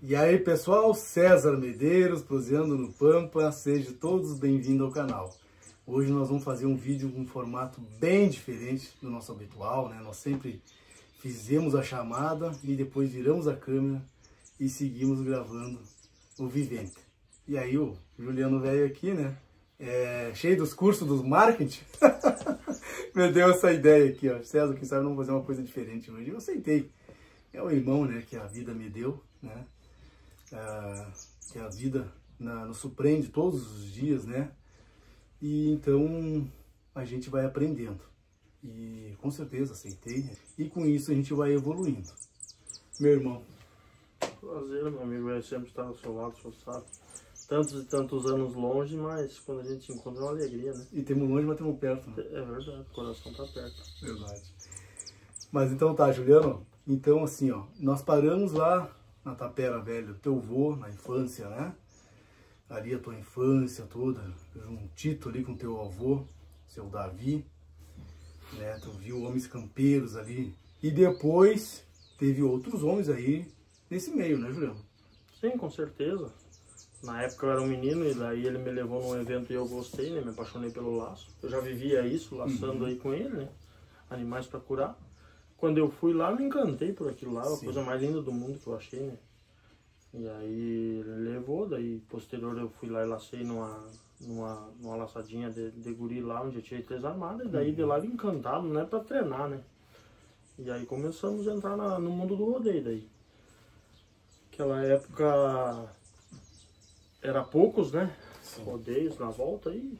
E aí pessoal, César Medeiros, Proseando no Pampa, sejam todos bem-vindos ao canal. Hoje nós vamos fazer um vídeo com um formato bem diferente do nosso habitual, né? Nós sempre fizemos a chamada e depois viramos a câmera e seguimos gravando o Vivente. E aí o Juliano velho aqui, né? Cheio dos cursos dos marketing, me deu essa ideia aqui, ó. César, quem sabe vamos fazer uma coisa diferente hoje. Eu aceitei. É o irmão, né, que a vida me deu, né? Que a vida nos surpreende todos os dias, né? E então a gente vai aprendendo. E com certeza aceitei, né? E com isso a gente vai evoluindo. Meu irmão. Prazer, meu amigo, eu sempre estar ao seu lado, você sabe. Tantos e tantos anos longe, mas quando a gente se encontra é uma alegria, né? E temos longe, mas temos perto, né? É verdade, o coração tá perto. Verdade. Mas então tá, Juliano. Então assim, ó, nós paramos lá na Tapera Velha, teu vô, na infância, né? Ali a tua infância toda, juntito ali com teu avô, seu Davi, né? Tu viu homens campeiros ali. E depois teve outros homens aí nesse meio, né, Juliano? Sim, com certeza. Na época eu era um menino e daí ele me levou num evento e eu gostei, né? Me apaixonei pelo laço. Eu já vivia isso, laçando aí com ele, né? Animais para curar. Quando eu fui lá, me encantei por aquilo lá, a coisa mais linda do mundo que eu achei, né? E aí ele levou, daí posterior eu fui lá e lacei numa laçadinha de guri lá, onde eu tinha 3 armadas, e daí de lá encantado, né? Pra treinar, né? E aí começamos a entrar no mundo do rodeio daí. Aquela época era poucos, né? Rodeios na volta aí.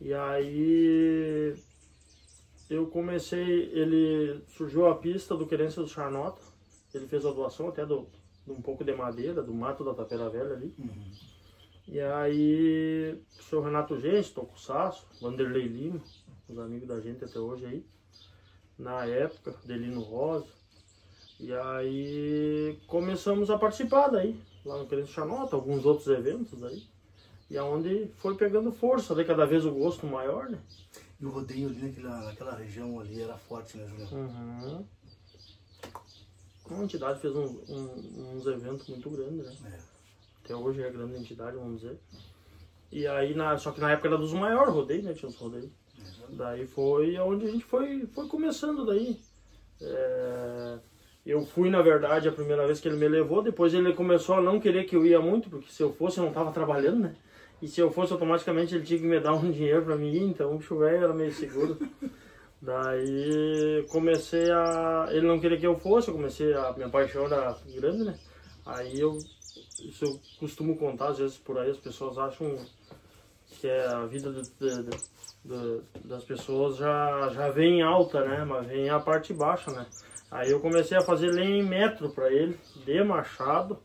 E aí eu comecei, surgiu a pista do Querência do Charnota. Ele fez a doação até de um pouco de madeira, do mato da Tapera Velha ali. E aí o senhor Renato Gente, Tokussaço, Vanderlei Lima, os amigos da gente até hoje aí. Na época, Delino Rosa. E aí começamos a participar daí, lá no Querência do Charnota, alguns outros eventos daí. E aonde foi pegando força, daí cada vez o gosto maior, né? E o rodeio ali naquela região ali era forte, né, Juliano? A entidade fez uns eventos muito grandes, né? Até hoje é grande entidade, vamos dizer. E aí, só que na época era dos maiores rodeios, né? Tinha os rodeios. Daí foi onde a gente foi começando daí. Eu fui, na verdade, a primeira vez que ele me levou, depois ele começou a não querer que eu ia muito, porque se eu fosse eu não estava trabalhando, né? E se eu fosse, automaticamente ele tinha que me dar um dinheiro para mim ir, então o bicho velho era meio seguro. Daí comecei ele não queria que eu fosse, eu comecei minha paixão era grande, né? Aí isso eu costumo contar, às vezes por aí as pessoas acham que a vida das pessoas já vem alta, né? Mas vem a parte baixa, né? Aí eu comecei a fazer lenha em metro para ele, de machado,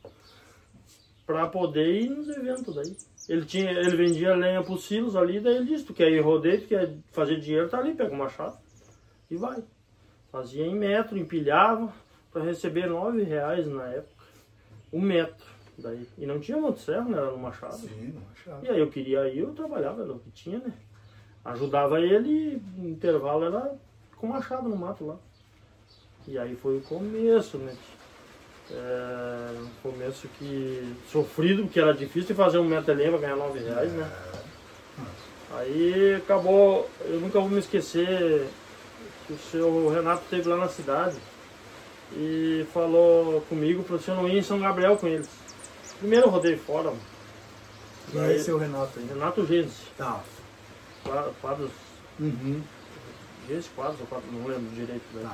para poder ir nos eventos daí. Ele vendia lenha para os silos ali, daí ele disse, tu quer ir rodeio, tu quer fazer dinheiro, tá ali, pega o machado e vai. Fazia em metro, empilhava, para receber R$9 na época, 1 metro. Daí. E não tinha motosserra, né? Era no machado. Sim, no machado. E aí eu queria ir, eu trabalhava, era o que tinha, né? Ajudava ele e no intervalo era com machado no mato lá. E aí foi o começo, né? Um começo que sofrido, porque era difícil fazer 1 metro de lenha para ganhar R$9, né? Aí acabou, eu nunca vou me esquecer que o seu Renato esteve lá na cidade e falou comigo para eu não ir em São Gabriel com eles. Primeiro eu rodei fora. Quem é esse o Renato aí? Renato Gênesis. Tá. Quadros. Esse quadros ou quadros, não lembro direito. Né?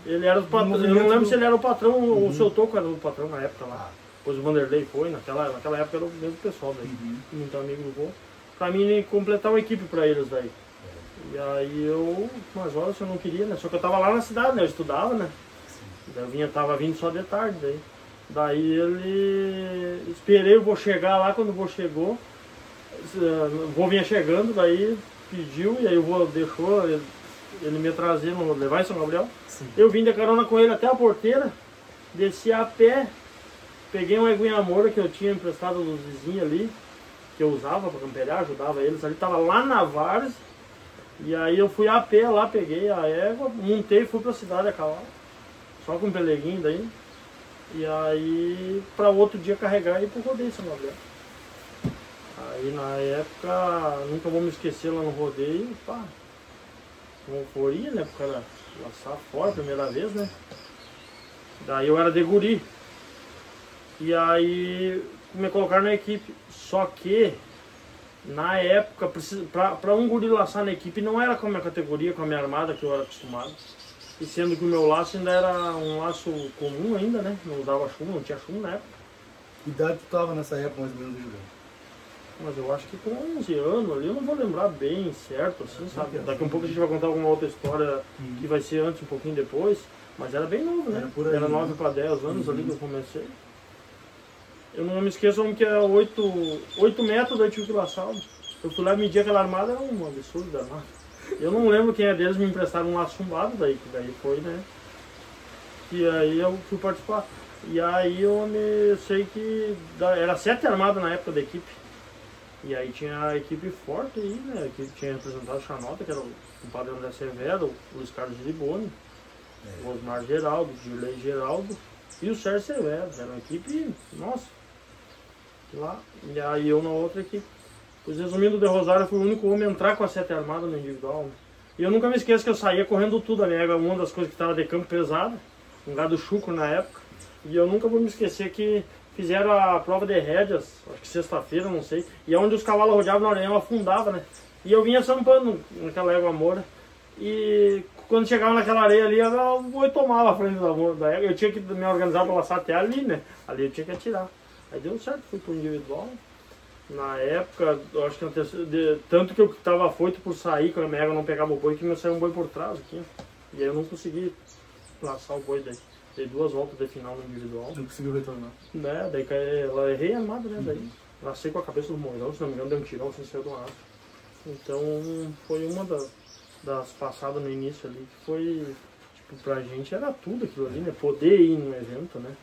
Ele era o patrão. Eu não lembro se ele era o patrão ou o seu Toco era o patrão na época lá. Depois o Vanderlei foi, naquela época era o mesmo pessoal daí. Muito amigo do vô. Pra mim completar uma equipe pra eles daí. E aí umas horas eu não queria, né? Só que eu tava lá na cidade, né? Eu estudava, né? Daí eu tava vindo só de tarde daí. Daí esperei o vô chegar lá, quando o vô chegou, o vô vinha chegando, daí pediu, e aí o vô deixou ele me trazer, levar em São Gabriel. Sim. Eu vim de carona com ele até a porteira, desci a pé, peguei uma eguinha moura que eu tinha emprestado dos vizinhos ali, que eu usava para camperar, ajudava eles ali, tava lá na várzea, e aí eu fui a pé lá, peguei a égua, montei e fui pra cidade a cavalo, só com um peleguinho daí. E aí, para outro dia carregar e ir pro rodeio São Gabriel. Aí na época, nunca vou me esquecer lá no rodeio, pá, com euforia, né, pro cara laçar fora, primeira vez, né. Daí eu era de guri. E aí me colocaram na equipe. Só que, na época, para um guri laçar na equipe não era com a minha categoria, com a minha armada que eu era acostumado. E sendo que o meu laço ainda era um laço comum ainda, né? Não usava chumbo, não tinha chumbo na época. Que idade tu tava nessa época mais ou menos, Juliano? Mas eu acho que com 11 anos ali, eu não vou lembrar bem certo, assim, sabe? Daqui a um pouco a gente vai contar alguma outra história que vai ser antes, um pouquinho depois. Mas era bem novo, né? Era 9 para 10 anos ali que eu comecei. Eu não me esqueço que era 8 metros, daí tive que laçar. Eu fui lá medir aquela armada, era um absurdo danado. Eu não lembro quem é deles, me emprestaram um laço chumbado daí, que daí foi, né? E aí eu fui participar. E aí eu sei que era 7 armadas na época da equipe. E aí tinha a equipe forte aí, né? Que tinha representado o Xanota, que era o compadre André Severo, o Luiz Carlos Giriboni, o Osmar Geraldo, o Dirley Geraldo e o Sérgio Severo. Era uma equipe, nossa, lá. E aí eu na outra equipe. Pois resumindo, o de Rosário foi o único homem a entrar com a 7 armadas no individual. Né? E eu nunca me esqueço que eu saía correndo tudo. A minha era uma das coisas que estava de campo pesada, um gado chucro na época. E eu nunca vou me esquecer que fizeram a prova de rédeas, acho que sexta-feira, não sei. E é onde os cavalos rodeavam na Aranhão, afundava, né? E eu vinha sampando naquela égua moura. E quando chegava naquela areia ali, o boi tomava a frente da égua. Eu tinha que me organizar para laçar até ali, né? Ali eu tinha que atirar. Aí deu certo, fui pro individual. Na época, eu acho que tanto que eu estava afoito por sair, quando a minha égua não pegava o boi, que me saiu um boi por trás aqui. E aí eu não consegui laçar o boi daí. Dei 2 voltas de final no individual. Não conseguiu retornar. Né, daí ela errei armada, né? Daí lacei com a cabeça do moirão, se não me engano, deu um tirão sem sair do ar. Então foi uma das passadas no início ali, que foi, tipo, pra gente era tudo aquilo ali, né? Poder ir no evento, né?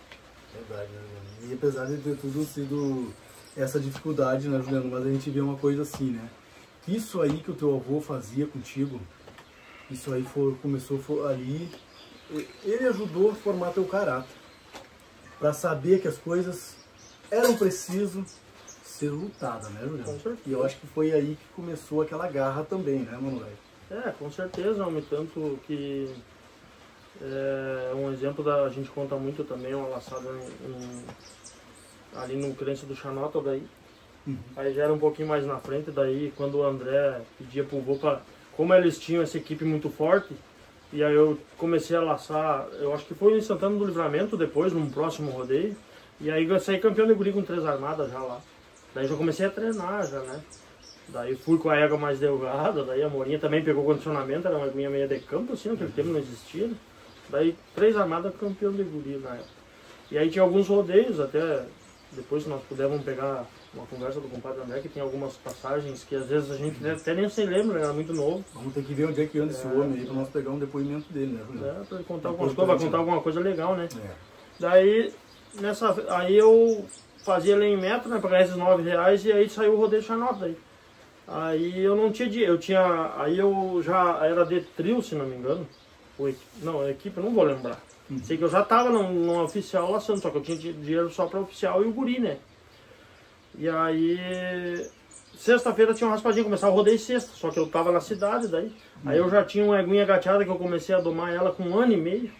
Verdade, né, Juliano? E apesar de ter tudo sido essa dificuldade, né, Juliano? Mas a gente vê uma coisa assim, né? Isso aí que o teu avô fazia contigo, isso aí começou ali. Ele ajudou a formar teu caráter, para saber que as coisas eram preciso ser lutadas, né, Juliano? E eu acho que foi aí que começou aquela garra também, né, Manuel? Com certeza, homem, tanto que um exemplo a gente conta muito também, uma laçada ali no Crença do Xanota, daí. Aí já era um pouquinho mais na frente, daí quando o André pedia pro vô para, como eles tinham essa equipe muito forte, e aí eu comecei a laçar, eu acho que foi em Santana do Livramento depois, num próximo rodeio. E aí eu saí campeão de guri com 3 armadas já lá. Daí já comecei a treinar já, né? Daí fui com a égua mais delgada, daí a Morinha também pegou condicionamento, era uma aguinha meia de campo, assim, naquele tempo não existia. Né? Daí 3 armadas campeão de guri na época. E aí tinha alguns rodeios, até depois nós pudemos pegar uma conversa do compadre André, que tem algumas passagens que às vezes a gente até nem se lembra, era muito novo. Vamos ter que ver onde é que anda esse homem aí pra nós pegar um depoimento dele, né, Juliano? Pra ele contar algumas coisas, vai contar alguma coisa legal, né? Daí, aí eu fazia ali em metro, né, pra ganhar esses R$9, e aí saiu o rodeio Xanota daí. Aí eu não tinha dinheiro, aí eu já era de trio, se não me engano. Não, a equipe, eu não vou lembrar. Sei que eu já tava num oficial laçando, só que eu tinha dinheiro só pra oficial e o guri, né? E aí, sexta-feira tinha uma raspadinha, começava o rodeio sexta, só que eu tava na cidade daí. Aí eu já tinha uma eguinha gateada que eu comecei a domar ela com 1 ano e meio.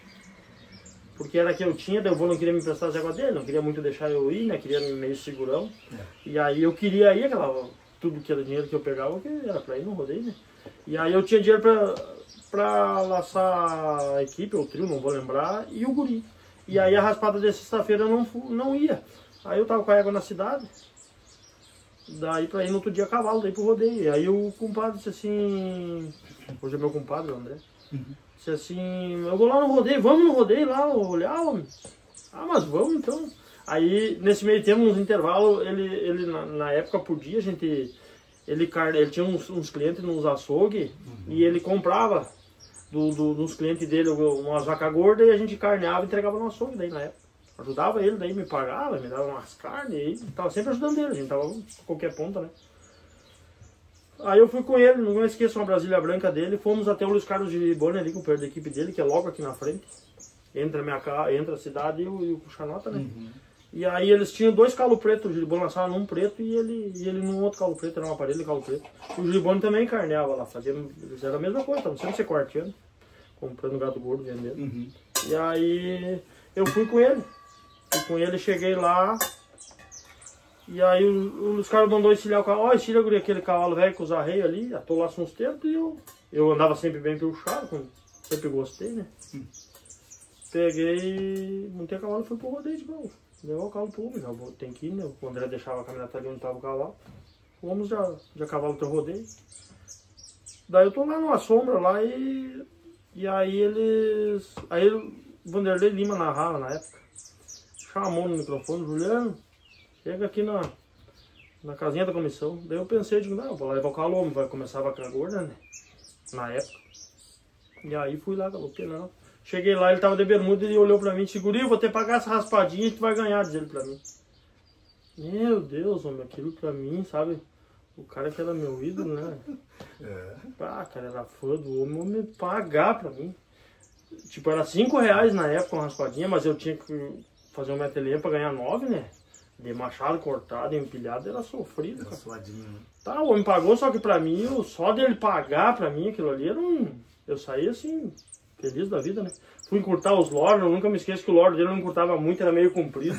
Porque era a que eu tinha, daí o vô não queria me emprestar as éguas dele, não queria muito deixar eu ir, né? Queria meio segurão. E aí eu queria ir, tudo que era dinheiro que eu pegava, que era pra ir no rodeio, né? E aí eu tinha dinheiro pra laçar a equipe, ou trio, não vou lembrar, e o guri. E aí a raspada de sexta-feira eu não ia. Aí eu tava com a égua na cidade. Daí pra ir no outro dia a cavalo, daí pro rodeio. E aí o compadre disse assim, hoje é meu compadre, o André, disse assim, eu vou lá no rodeio, vamos no rodeio lá, olhar, homem. Ah, mas vamos então. Aí nesse meio tempo, nos intervalos, ele na época podia, ele tinha uns clientes nos açougue, e ele comprava dos clientes dele umas vacas gordas, e a gente carneava e entregava no açougue daí na época. Ajudava ele, daí me pagava, me dava umas carnes, e tava sempre ajudando ele, a gente tava em qualquer ponta, né? Aí eu fui com ele, não esqueço uma Brasília branca dele, fomos até o Luiz Carlos Giriboni ali, com o perto da equipe dele, que é logo aqui na frente. entre a cidade e o Puxa-Nota, né? E aí eles tinham 2 calos pretos, o Gilibone lançava num preto e ele num outro calo preto, era um aparelho de calo preto. O Gilibone também carneava lá, eles eram a mesma coisa, estavam sempre se quarteando, comprando gado gordo, vendendo. E aí eu fui com ele, cheguei lá, e aí os caras mandou encilhar o cavalo, ó, encilha aquele cavalo velho com os arreios ali, atolasse uns tempos, e eu andava sempre bem puxado, sempre gostei, né? Peguei, montei o cavalo e fui pro rodeio de novo. Levou o cavalo pro homem, já tem que ir, né? O André deixava a caminhonete ali onde tava o cavalo. Vamos já cavalo pro rodeio. Daí eu tô lá numa sombra lá e aí o Vanderlei Lima narrava na época. Chamou no microfone, Juliano, chega aqui na casinha da comissão. Daí eu pensei, digo, não, vou levar o cavalo, homem, vai começar a vaca gorda, né? Na época. E aí fui lá, galopei lá. Cheguei lá, ele tava de bermuda e olhou pra mim, disse, guri, vou ter que pagar essa raspadinha e tu vai ganhar, diz ele pra mim. Meu Deus, homem, aquilo pra mim, sabe? O cara que era meu ídolo, né? Ah, cara, era fã do homem me pagar pra mim. Tipo, era R$5 na época uma raspadinha, mas eu tinha que fazer uma metelinha pra ganhar 9, né? De machado cortado, empilhado, era sofrido. Era suadinho, né? Tá, o homem pagou, só que pra mim, só dele pagar pra mim aquilo ali, eu saí assim... Feliz da vida, né? Fui encurtar os lores, eu nunca me esqueço que o lore dele não encurtava muito, era meio comprido.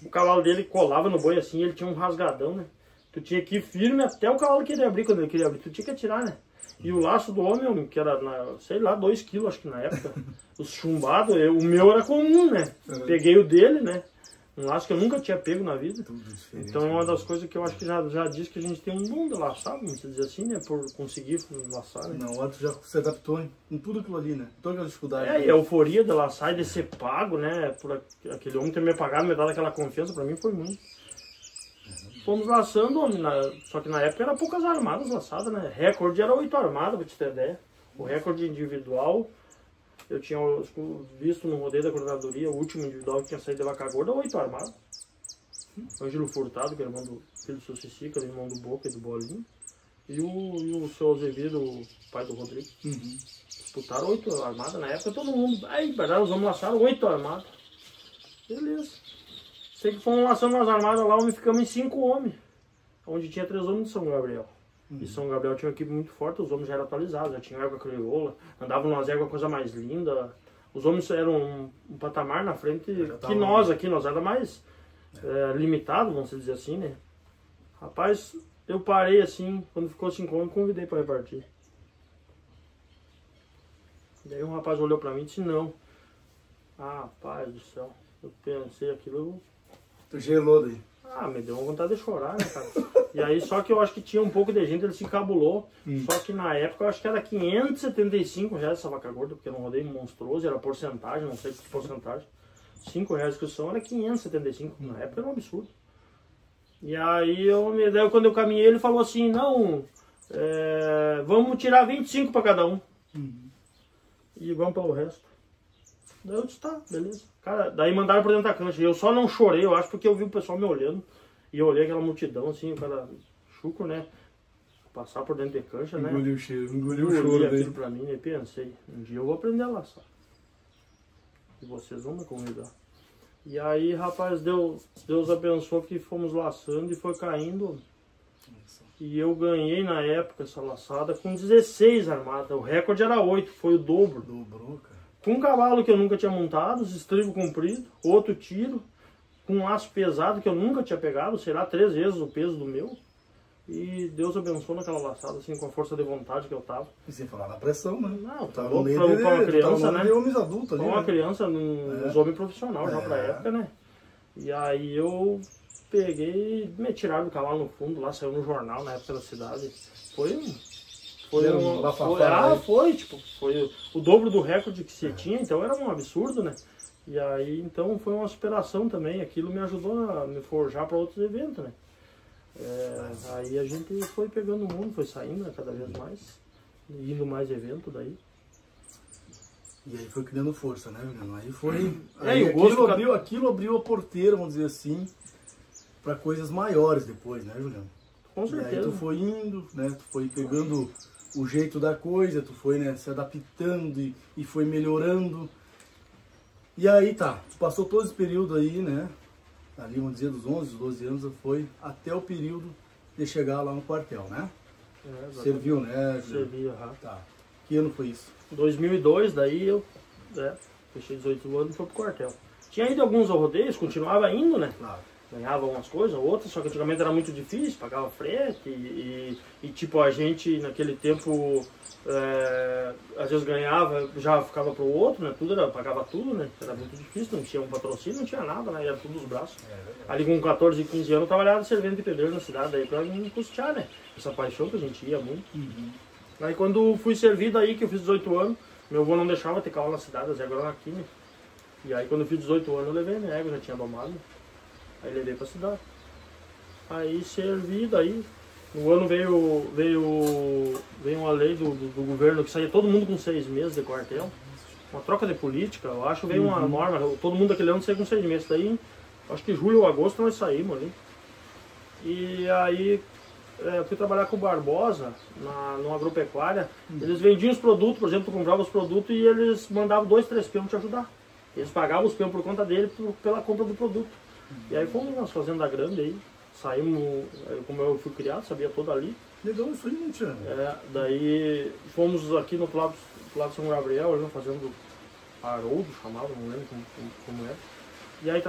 O cavalo dele colava no boi assim, ele tinha um rasgadão, né? Tu tinha que ir firme até o cavalo querer abrir, quando ele queria abrir, tu tinha que atirar, né? E o laço do homem, que era, sei lá, 2 quilos, acho que na época, os chumbados, o meu era comum, né? Peguei o dele, né? Um laço que eu nunca tinha pego na vida. Então é uma das coisas que eu acho que já diz que a gente tem um dom de laçar, vamos dizer assim, né? Por conseguir laçar, né? Não, o outro já se adaptou em tudo aquilo ali, né? Toda aquela dificuldade. E a euforia de laçar e de ser pago, né? Por aquele homem ter me pagado, me dado aquela confiança, pra mim foi muito. Fomos laçando, só que na época era poucas armadas laçadas, né? Recorde era 8 armadas, pra te ter ideia. O recorde individual... Eu tinha visto no rodeio da coordenadoria, o último individual que tinha saído de vaca gorda, 8 armados. Ângelo Furtado, que é irmão do filho do seu Cicica, irmão do Boca e do Bolinho. E o seu Azevedo, o pai do Rodrigo. Disputaram 8 armadas na época, todo mundo. Aí, verdade, os homens laçaram 8 armadas. Beleza. Sei que fomos laçando umas armadas lá, onde ficamos em 5 homens. Onde tinha 3 homens de São Gabriel. E São Gabriel tinha uma equipe muito forte, os homens já eram atualizados, já tinham égua crioula, andavam numas éguas coisa mais linda. Os homens eram um patamar na frente que nós aqui, nós era mais limitado, vamos dizer assim, né? Rapaz, eu parei assim, quando ficou 5 homens, convidei para repartir. Daí um rapaz olhou para mim e disse, não. Ah, rapaz do céu, eu pensei aquilo... Tu gelou daí. Ah, me deu uma vontade de chorar, né, cara? E aí, só que eu acho que tinha um pouco de gente, ele se encabulou. Só que na época eu acho que era R$575 essa vaca gorda, porque era um rodeio monstruoso, era porcentagem, não sei que porcentagem. R$5 a inscrição era 575, na época era um absurdo. E aí, quando eu caminhei, ele falou assim, não, vamos tirar 25 para cada um. E vamos para o resto. Daí eu disse, tá, beleza. Cara, daí mandaram por dentro da cancha. E eu só não chorei, eu acho, porque eu vi o pessoal me olhando. E eu olhei aquela multidão, assim, o cara chucro, né? Passar por dentro de cancha, né? Engoliu o cheiro, engoliu o choro aquilo pra mim e pensei, um dia eu vou aprender a laçar. E vocês vão me convidar. E aí, rapaz, Deus abençoou que fomos laçando e foi caindo. E eu ganhei na época essa laçada com 16 armadas. O recorde era 8, foi o dobro. Dobrou, cara. Com um cavalo que eu nunca tinha montado, os estribos compridos, outro tiro, com um laço pesado que eu nunca tinha pegado, sei lá, 3 vezes o peso do meu. E Deus abençoou naquela laçada, assim, com a força de vontade que eu tava. E sem falar na pressão, né? Não, tá louco pra uma criança, né? Homens adultos ali, pra uma criança, uns homens profissionais já pra época, né? E aí eu peguei, me tiraram do cavalo no fundo, lá saiu no jornal na época da cidade. Foi o dobro do recorde que você tinha, então era um absurdo, né? E aí, então, foi uma superação também, aquilo me ajudou a me forjar para outros eventos, né? Aí a gente foi pegando o mundo, foi saindo, né, cada vez mais, indo mais evento daí. E aí foi criando força, né, Juliano? Aí foi... Aquilo abriu a porteira, vamos dizer assim, para coisas maiores depois, né, Juliano? Com certeza. E aí tu foi indo, né, tu foi pegando o jeito da coisa, tu foi, né, se adaptando e foi melhorando. E aí tá, passou todo esse período aí, né? Ali, vamos dizer, dos 11, dos 12 anos, foi até o período de chegar lá no quartel, né? Serviu, né? Servi, aham. Tá. Que ano foi isso? 2002, daí eu fechei 18 anos e fui pro quartel. Tinha ido alguns rodeios, continuava indo, né? Claro. Ganhava umas coisas, outras, só que antigamente era muito difícil, pagava frete e tipo, a gente naquele tempo às vezes ganhava, já ficava pro outro, né? Tudo era, pagava tudo, né? Era muito difícil, não tinha um patrocínio, não tinha nada, né? Era tudo dos braços. Ali com 14 e 15 anos eu trabalhava servendo de pedreiro na cidade aí pra me custear, né? Essa paixão que a gente ia muito. Aí quando fui servido aí, que eu fiz 18 anos, meu avô não deixava ter cavalo na cidade, as éguas eram aqui, né? E aí quando eu fiz 18 anos eu levei a minha égua, já tinha domado. Aí levei pra cidade. Aí servi, daí no ano veio uma lei do governo que saía todo mundo com 6 meses de quartel. Uma troca de política, eu acho, veio uma norma, todo mundo daquele ano saía com 6 meses. Daí, acho que julho ou agosto nós saímos ali. E aí fui trabalhar com o Barbosa, numa agropecuária. Eles vendiam os produtos, por exemplo, tu comprava os produtos e eles mandavam 2, 3 peões te ajudar. Eles pagavam os peões por conta dele pela compra do produto. E aí fomos nas fazendas grandes aí, saímos, como eu fui criado, sabia toda ali. Legal isso aí, né, Tiago? Daí fomos aqui no lado de São Gabriel, ali fazendo Haroldo, chamava, não lembro como é. E aí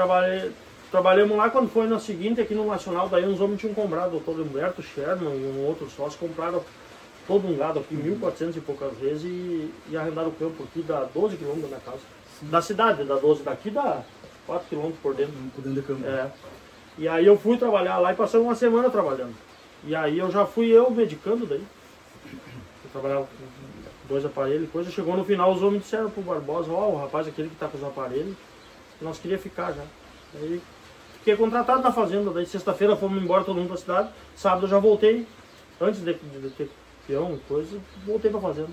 trabalhamos lá, quando foi na seguinte, aqui no Nacional, daí uns homens tinham comprado, o doutor Humberto Sherman e um outro sócio, compraram todo um gado aqui, 1.400 e poucas vezes, e arrendaram o campo aqui, dá 12 quilômetros da minha casa. Sim. Da cidade, dá 12, daqui dá 4 quilômetros por dentro. Por dentro do campo. E aí eu fui trabalhar lá e passei uma semana trabalhando. E aí eu já fui medicando daí. Eu trabalhava com 2 aparelhos e coisa. Chegou no final, os homens disseram pro Barbosa, o rapaz aquele que tá com os aparelhos, nós queríamos ficar já. Aí fiquei contratado na fazenda, daí sexta-feira fomos embora todo mundo pra cidade. Sábado eu já voltei, antes de ter peão e coisa, voltei pra fazenda.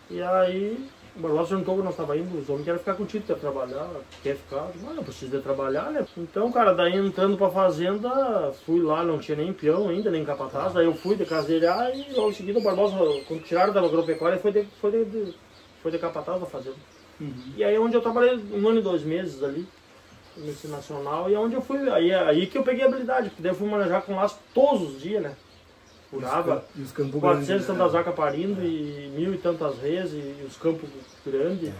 E aí o Barbosa perguntou que nós estávamos indo, os homens querem ficar contigo, quer trabalhar, quer ficar. Eu preciso de trabalhar, né? Então, cara, daí entrando pra fazenda, fui lá, não tinha nem peão ainda, nem capataz, daí eu fui de caseiriar e logo em seguida o Barbosa, quando tiraram da agropecuária, foi de capataz da fazenda. E aí onde eu trabalhei 1 ano e 2 meses ali, no Nacional, e onde eu fui, aí que eu peguei a habilidade, porque daí eu fui manejar com laço todos os dias, né? Curava 400 e tantas vacas parindo e 1.000 e tantas reses e os campos grandes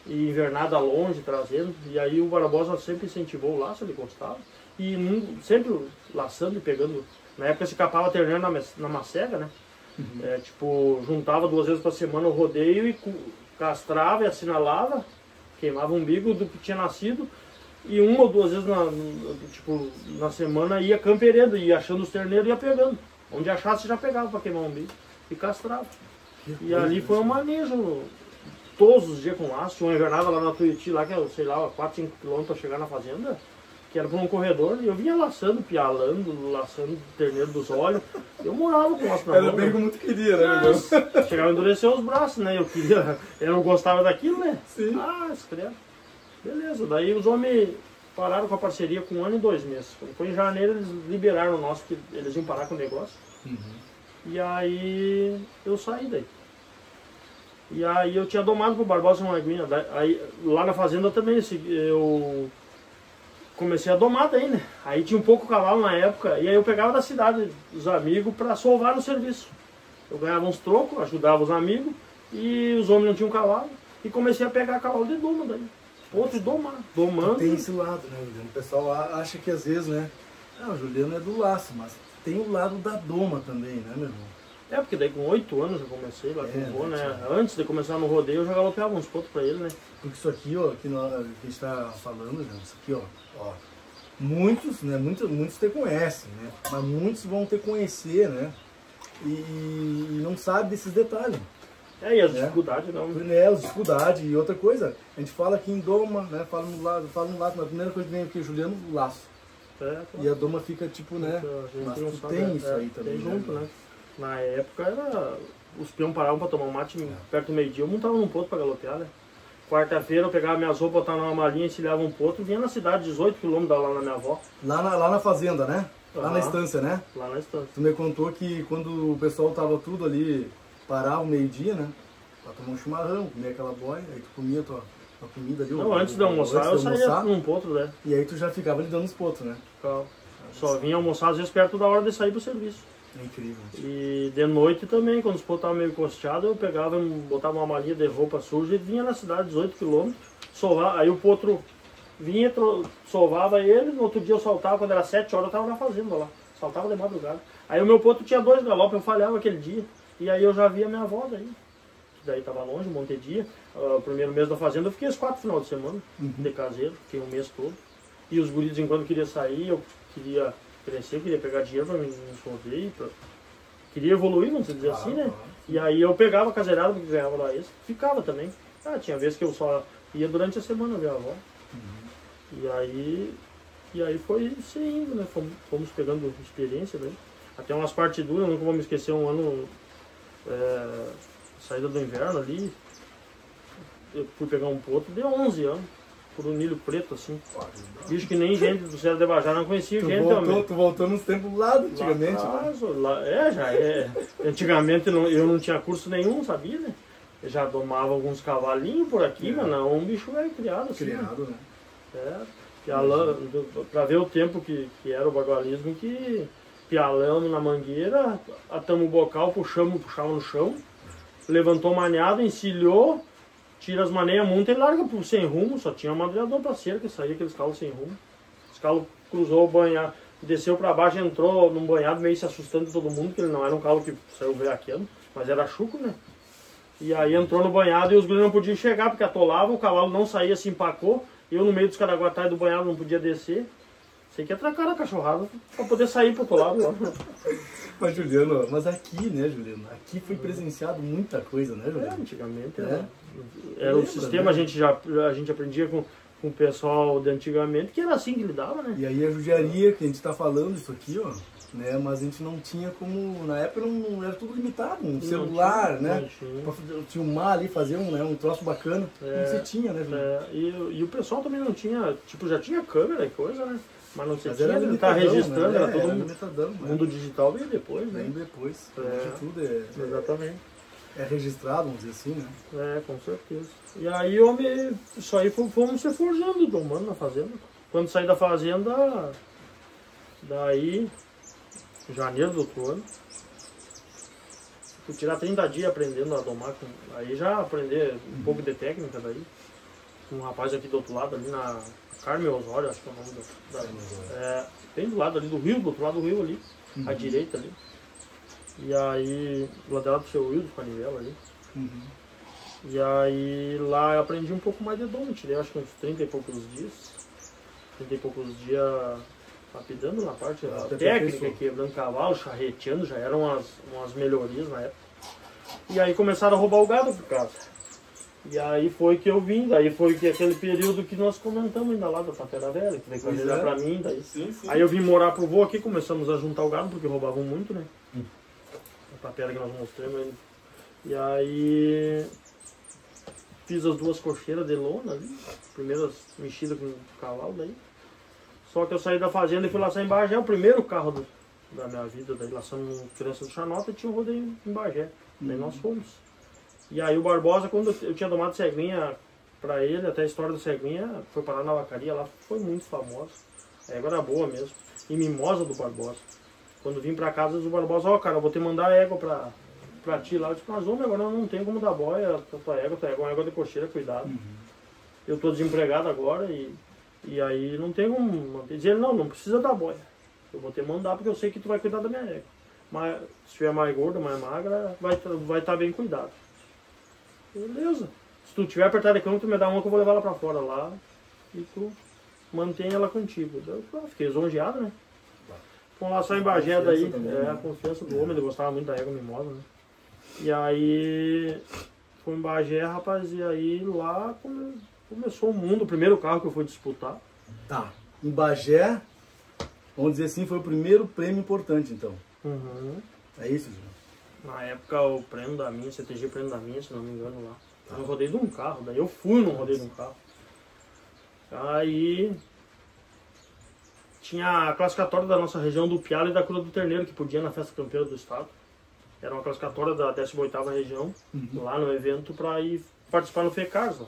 e invernada longe trazendo. E aí o Barbosa sempre incentivou o laço, ele gostava. E sempre laçando e pegando. Na época se capava terneiro na macega, né? Tipo, juntava 2 vezes por semana o rodeio e castrava e assinalava, queimava o umbigo do que tinha nascido. E 1 ou 2 vezes na semana ia campereando, ia achando os terneiros e ia pegando. Onde achasse já pegava para queimar um umbigo e castrava. E ali foi um manejo todos os dias com laço. Tinha uma invernada lá na Tuiuti, lá que é, sei lá, 4, 5 quilômetros para chegar na fazenda, que era por um corredor, e eu vinha laçando, pialando, laçando terneiro dos olhos. Eu morava com o laço na mão. Era bem como tu queria, né? Chegava a endurecer os braços, né? Eu não gostava daquilo, né? Sim. Escreve. Beleza, daí os homens pararam com a parceria com 1 ano e 2 meses. Quando foi em janeiro, eles liberaram o nosso, que eles iam parar com o negócio. E aí eu saí daí. E aí eu tinha domado pro Barbosa uma aguinha. Aí lá na fazenda também eu comecei a domar daí, né? Aí tinha um pouco cavalo na época. E aí eu pegava da cidade os amigos para solvar no serviço. Eu ganhava uns trocos, ajudava os amigos. E os homens não tinham cavalo. E comecei a pegar cavalo de doma daí. Outros domando. Tem esse lado, né, Juliano? O pessoal acha que às vezes, né? O Juliano é do laço, mas tem o lado da doma também, né, meu irmão? Porque daí com 8 anos eu comecei lá com o vô, né? Antes de começar no rodeio eu já galopeava uns pontos pra ele, né? Porque isso aqui, ó, que a gente tá falando, né? Isso aqui, ó. Muitos, né? Muitos te conhecem, né? Mas muitos vão te conhecer, né? E não sabem desses detalhes. E as dificuldades não. As dificuldades. E outra coisa, a gente fala aqui em doma, né? Fala no laço, mas a primeira coisa que vem aqui, Juliano, o laço. Claro. E a doma fica tipo, né? Mas tu tem isso aí também. Tem junto, né? Na época os peões paravam para tomar um mate perto do meio-dia, eu montava num ponto para galopear, né? Quarta-feira eu pegava minhas roupas, botava numa malinha, encilhava um ponto e vinha na cidade, 18 km lá na minha avó. Lá na fazenda, né? Lá na estância, né? Lá na estância. Tu me contou que quando o pessoal tava tudo ali, parava o meio-dia, né? Pra tomar um chimarrão, comer aquela boia, aí tu comia tua tua comida ali? Não, antes de almoçar eu saía num potro, né? E aí tu já ficava ali dando os potros, né? Só vinha almoçar às vezes perto da hora de sair pro serviço. É incrível. E de noite também, quando os potros estavam meio costeados, eu pegava, botava uma malinha de roupa suja e vinha na cidade, 18 km, sovava, aí o potro vinha, sovava ele, no outro dia eu saltava, quando era 7 horas eu estava na fazenda lá, saltava de madrugada. Aí o meu potro tinha 2 galopes, eu falhava aquele dia, e aí eu já via minha avó daí. Daí estava longe, um monte de dia. O primeiro mês da fazenda eu fiquei os 4 final de semana, de caseiro, fiquei um mês todo. E os guris, enquanto queria sair, eu queria crescer, queria pegar dinheiro para me rodeios, queria evoluir, vamos dizer assim, né? E aí eu pegava a caseirada, porque ganhava lá isso, ficava também. Tinha vezes que eu só ia durante a semana ver a avó. E aí foi sim, né? Fomos pegando experiência, né? Até umas partes duras, eu nunca vou me esquecer, um ano, saída do inverno ali, eu fui pegar um potro, deu 11 anos. Por um milho preto, assim. Bicho que nem gente do Serra de Bajara não conhecia gente também. Tu voltou nos tempos lá antigamente, lá, né? Já é. Antigamente eu não tinha curso nenhum, sabia, né? Eu já domava alguns cavalinhos por aqui, mas não um bicho velho criado, assim. Criado, né? Pra ver o tempo que era o bagualismo, que pialamos na mangueira, atamos o bocal, puxava no chão, levantou maniado, encilhou, tira as maneias, monta e larga pro sem rumo, só tinha madreador pra cerca, saía aqueles calos sem rumo. Esse calo cruzou o banhado, desceu pra baixo, entrou num banhado meio se assustando de todo mundo, que ele não era um calo que saiu veaqueando, mas era chuco, né? E aí entrou no banhado e os guris não podiam chegar, porque atolava, o cavalo não saía, se empacou, eu no meio dos caraguatais do banhado não podia descer. Sei que atracaram a cachorrada pra poder sair pro outro lado lá. Mas Juliano, mas aqui, né, Juliano? Aqui foi presenciado muita coisa, né, Juliano? Antigamente era o sistema, né? A gente aprendia com o pessoal de antigamente, que era assim que lidava, né? E aí a judiaria que a gente tá falando, isso aqui, ó, né? Mas a gente não tinha como, na época não era tudo limitado, um celular, né? Pra filmar ali, fazer um troço bacana, não se tinha, né, Juliano? E o pessoal também não tinha, tipo, já tinha câmera e coisa, né? Mas não sei se era tá registrando, né? era todo limitadão, né? Mundo digital veio depois, né? Vem depois. Tudo exatamente. É registrado, vamos dizer assim, né? Com certeza. E aí isso aí fomos se forjando, domando na fazenda. Quando saí da fazenda, daí, janeiro do outro ano, fui tirar 30 dias aprendendo a domar, aí já aprender um pouco de técnica daí. Um rapaz aqui do outro lado, ali na Carmen Osório, acho que é o nome bem do lado ali do rio, do outro lado do rio ali, à direita ali. E aí, do lado do seu Wildo, com a Nivela ali. E aí lá eu aprendi um pouco mais de dom, tirei acho que uns 30 e poucos dias. 30 e poucos dias lapidando na parte técnica, quebrando cavalo, charreteando, já eram umas melhorias na época. E aí começaram a roubar o gado por casa. E aí foi que eu vim, daí foi que aquele período que nós comentamos ainda lá da Tapera Velha, que veio caseira pra mim, daí. Sim. Aí eu vim morar pro vô aqui, começamos a juntar o gado, porque roubavam muito, né? A tapera que nós mostramos aí. E aí fiz as 2 cocheiras de lona ali, primeiras mexidas com o cavalo daí. Só que eu saí da fazenda e fui laçar em Bagé, o primeiro carro da minha vida, daí laçamos criança do Chanota e tinha um rodeio em Bagé. Daí nós fomos. E aí o Barbosa, quando eu tinha tomado ceguinha pra ele, até a história do ceguinha, foi parar na vacaria lá, foi muito famosa. A égua era boa mesmo. E mimosa do Barbosa. Quando vim pra casa, o Barbosa, cara, eu vou te mandar a égua pra ti lá. Eu disse, mas homem, agora eu não tenho como dar boia, tua égua é uma égua de cocheira, cuidado. Eu tô desempregado agora e aí não tem como manter. Diz ele, não precisa dar boia. Eu vou te mandar porque eu sei que tu vai cuidar da minha égua. Mas se estiver mais gorda, mais magra, vai estar bem cuidado. Beleza. Se tu tiver apertado de cama, tu me dá uma que eu vou levar ela pra fora lá e tu mantém ela contigo. Eu fiquei zonjeado, né? Fomos lá só em Bagé daí, a confiança do homem, ele gostava muito da égua mimosa, né? E aí, fui em Bagé, rapaz, e aí lá começou o mundo, o primeiro carro que eu fui disputar. Tá, em Bagé, vamos dizer assim, foi o primeiro prêmio importante, então. É isso, Juliano? Na época, o prêmio da minha, CTG prêmio da minha, se não me engano, lá. Eu rodei de um carro, daí eu fui no rodeio de um carro. Aí tinha a classificatória da nossa região do Piala e da Cura do Terneiro, que podia na festa campeã do estado. Era uma classificatória da 18ª região, lá no evento, para ir participar no FECARS. Lá.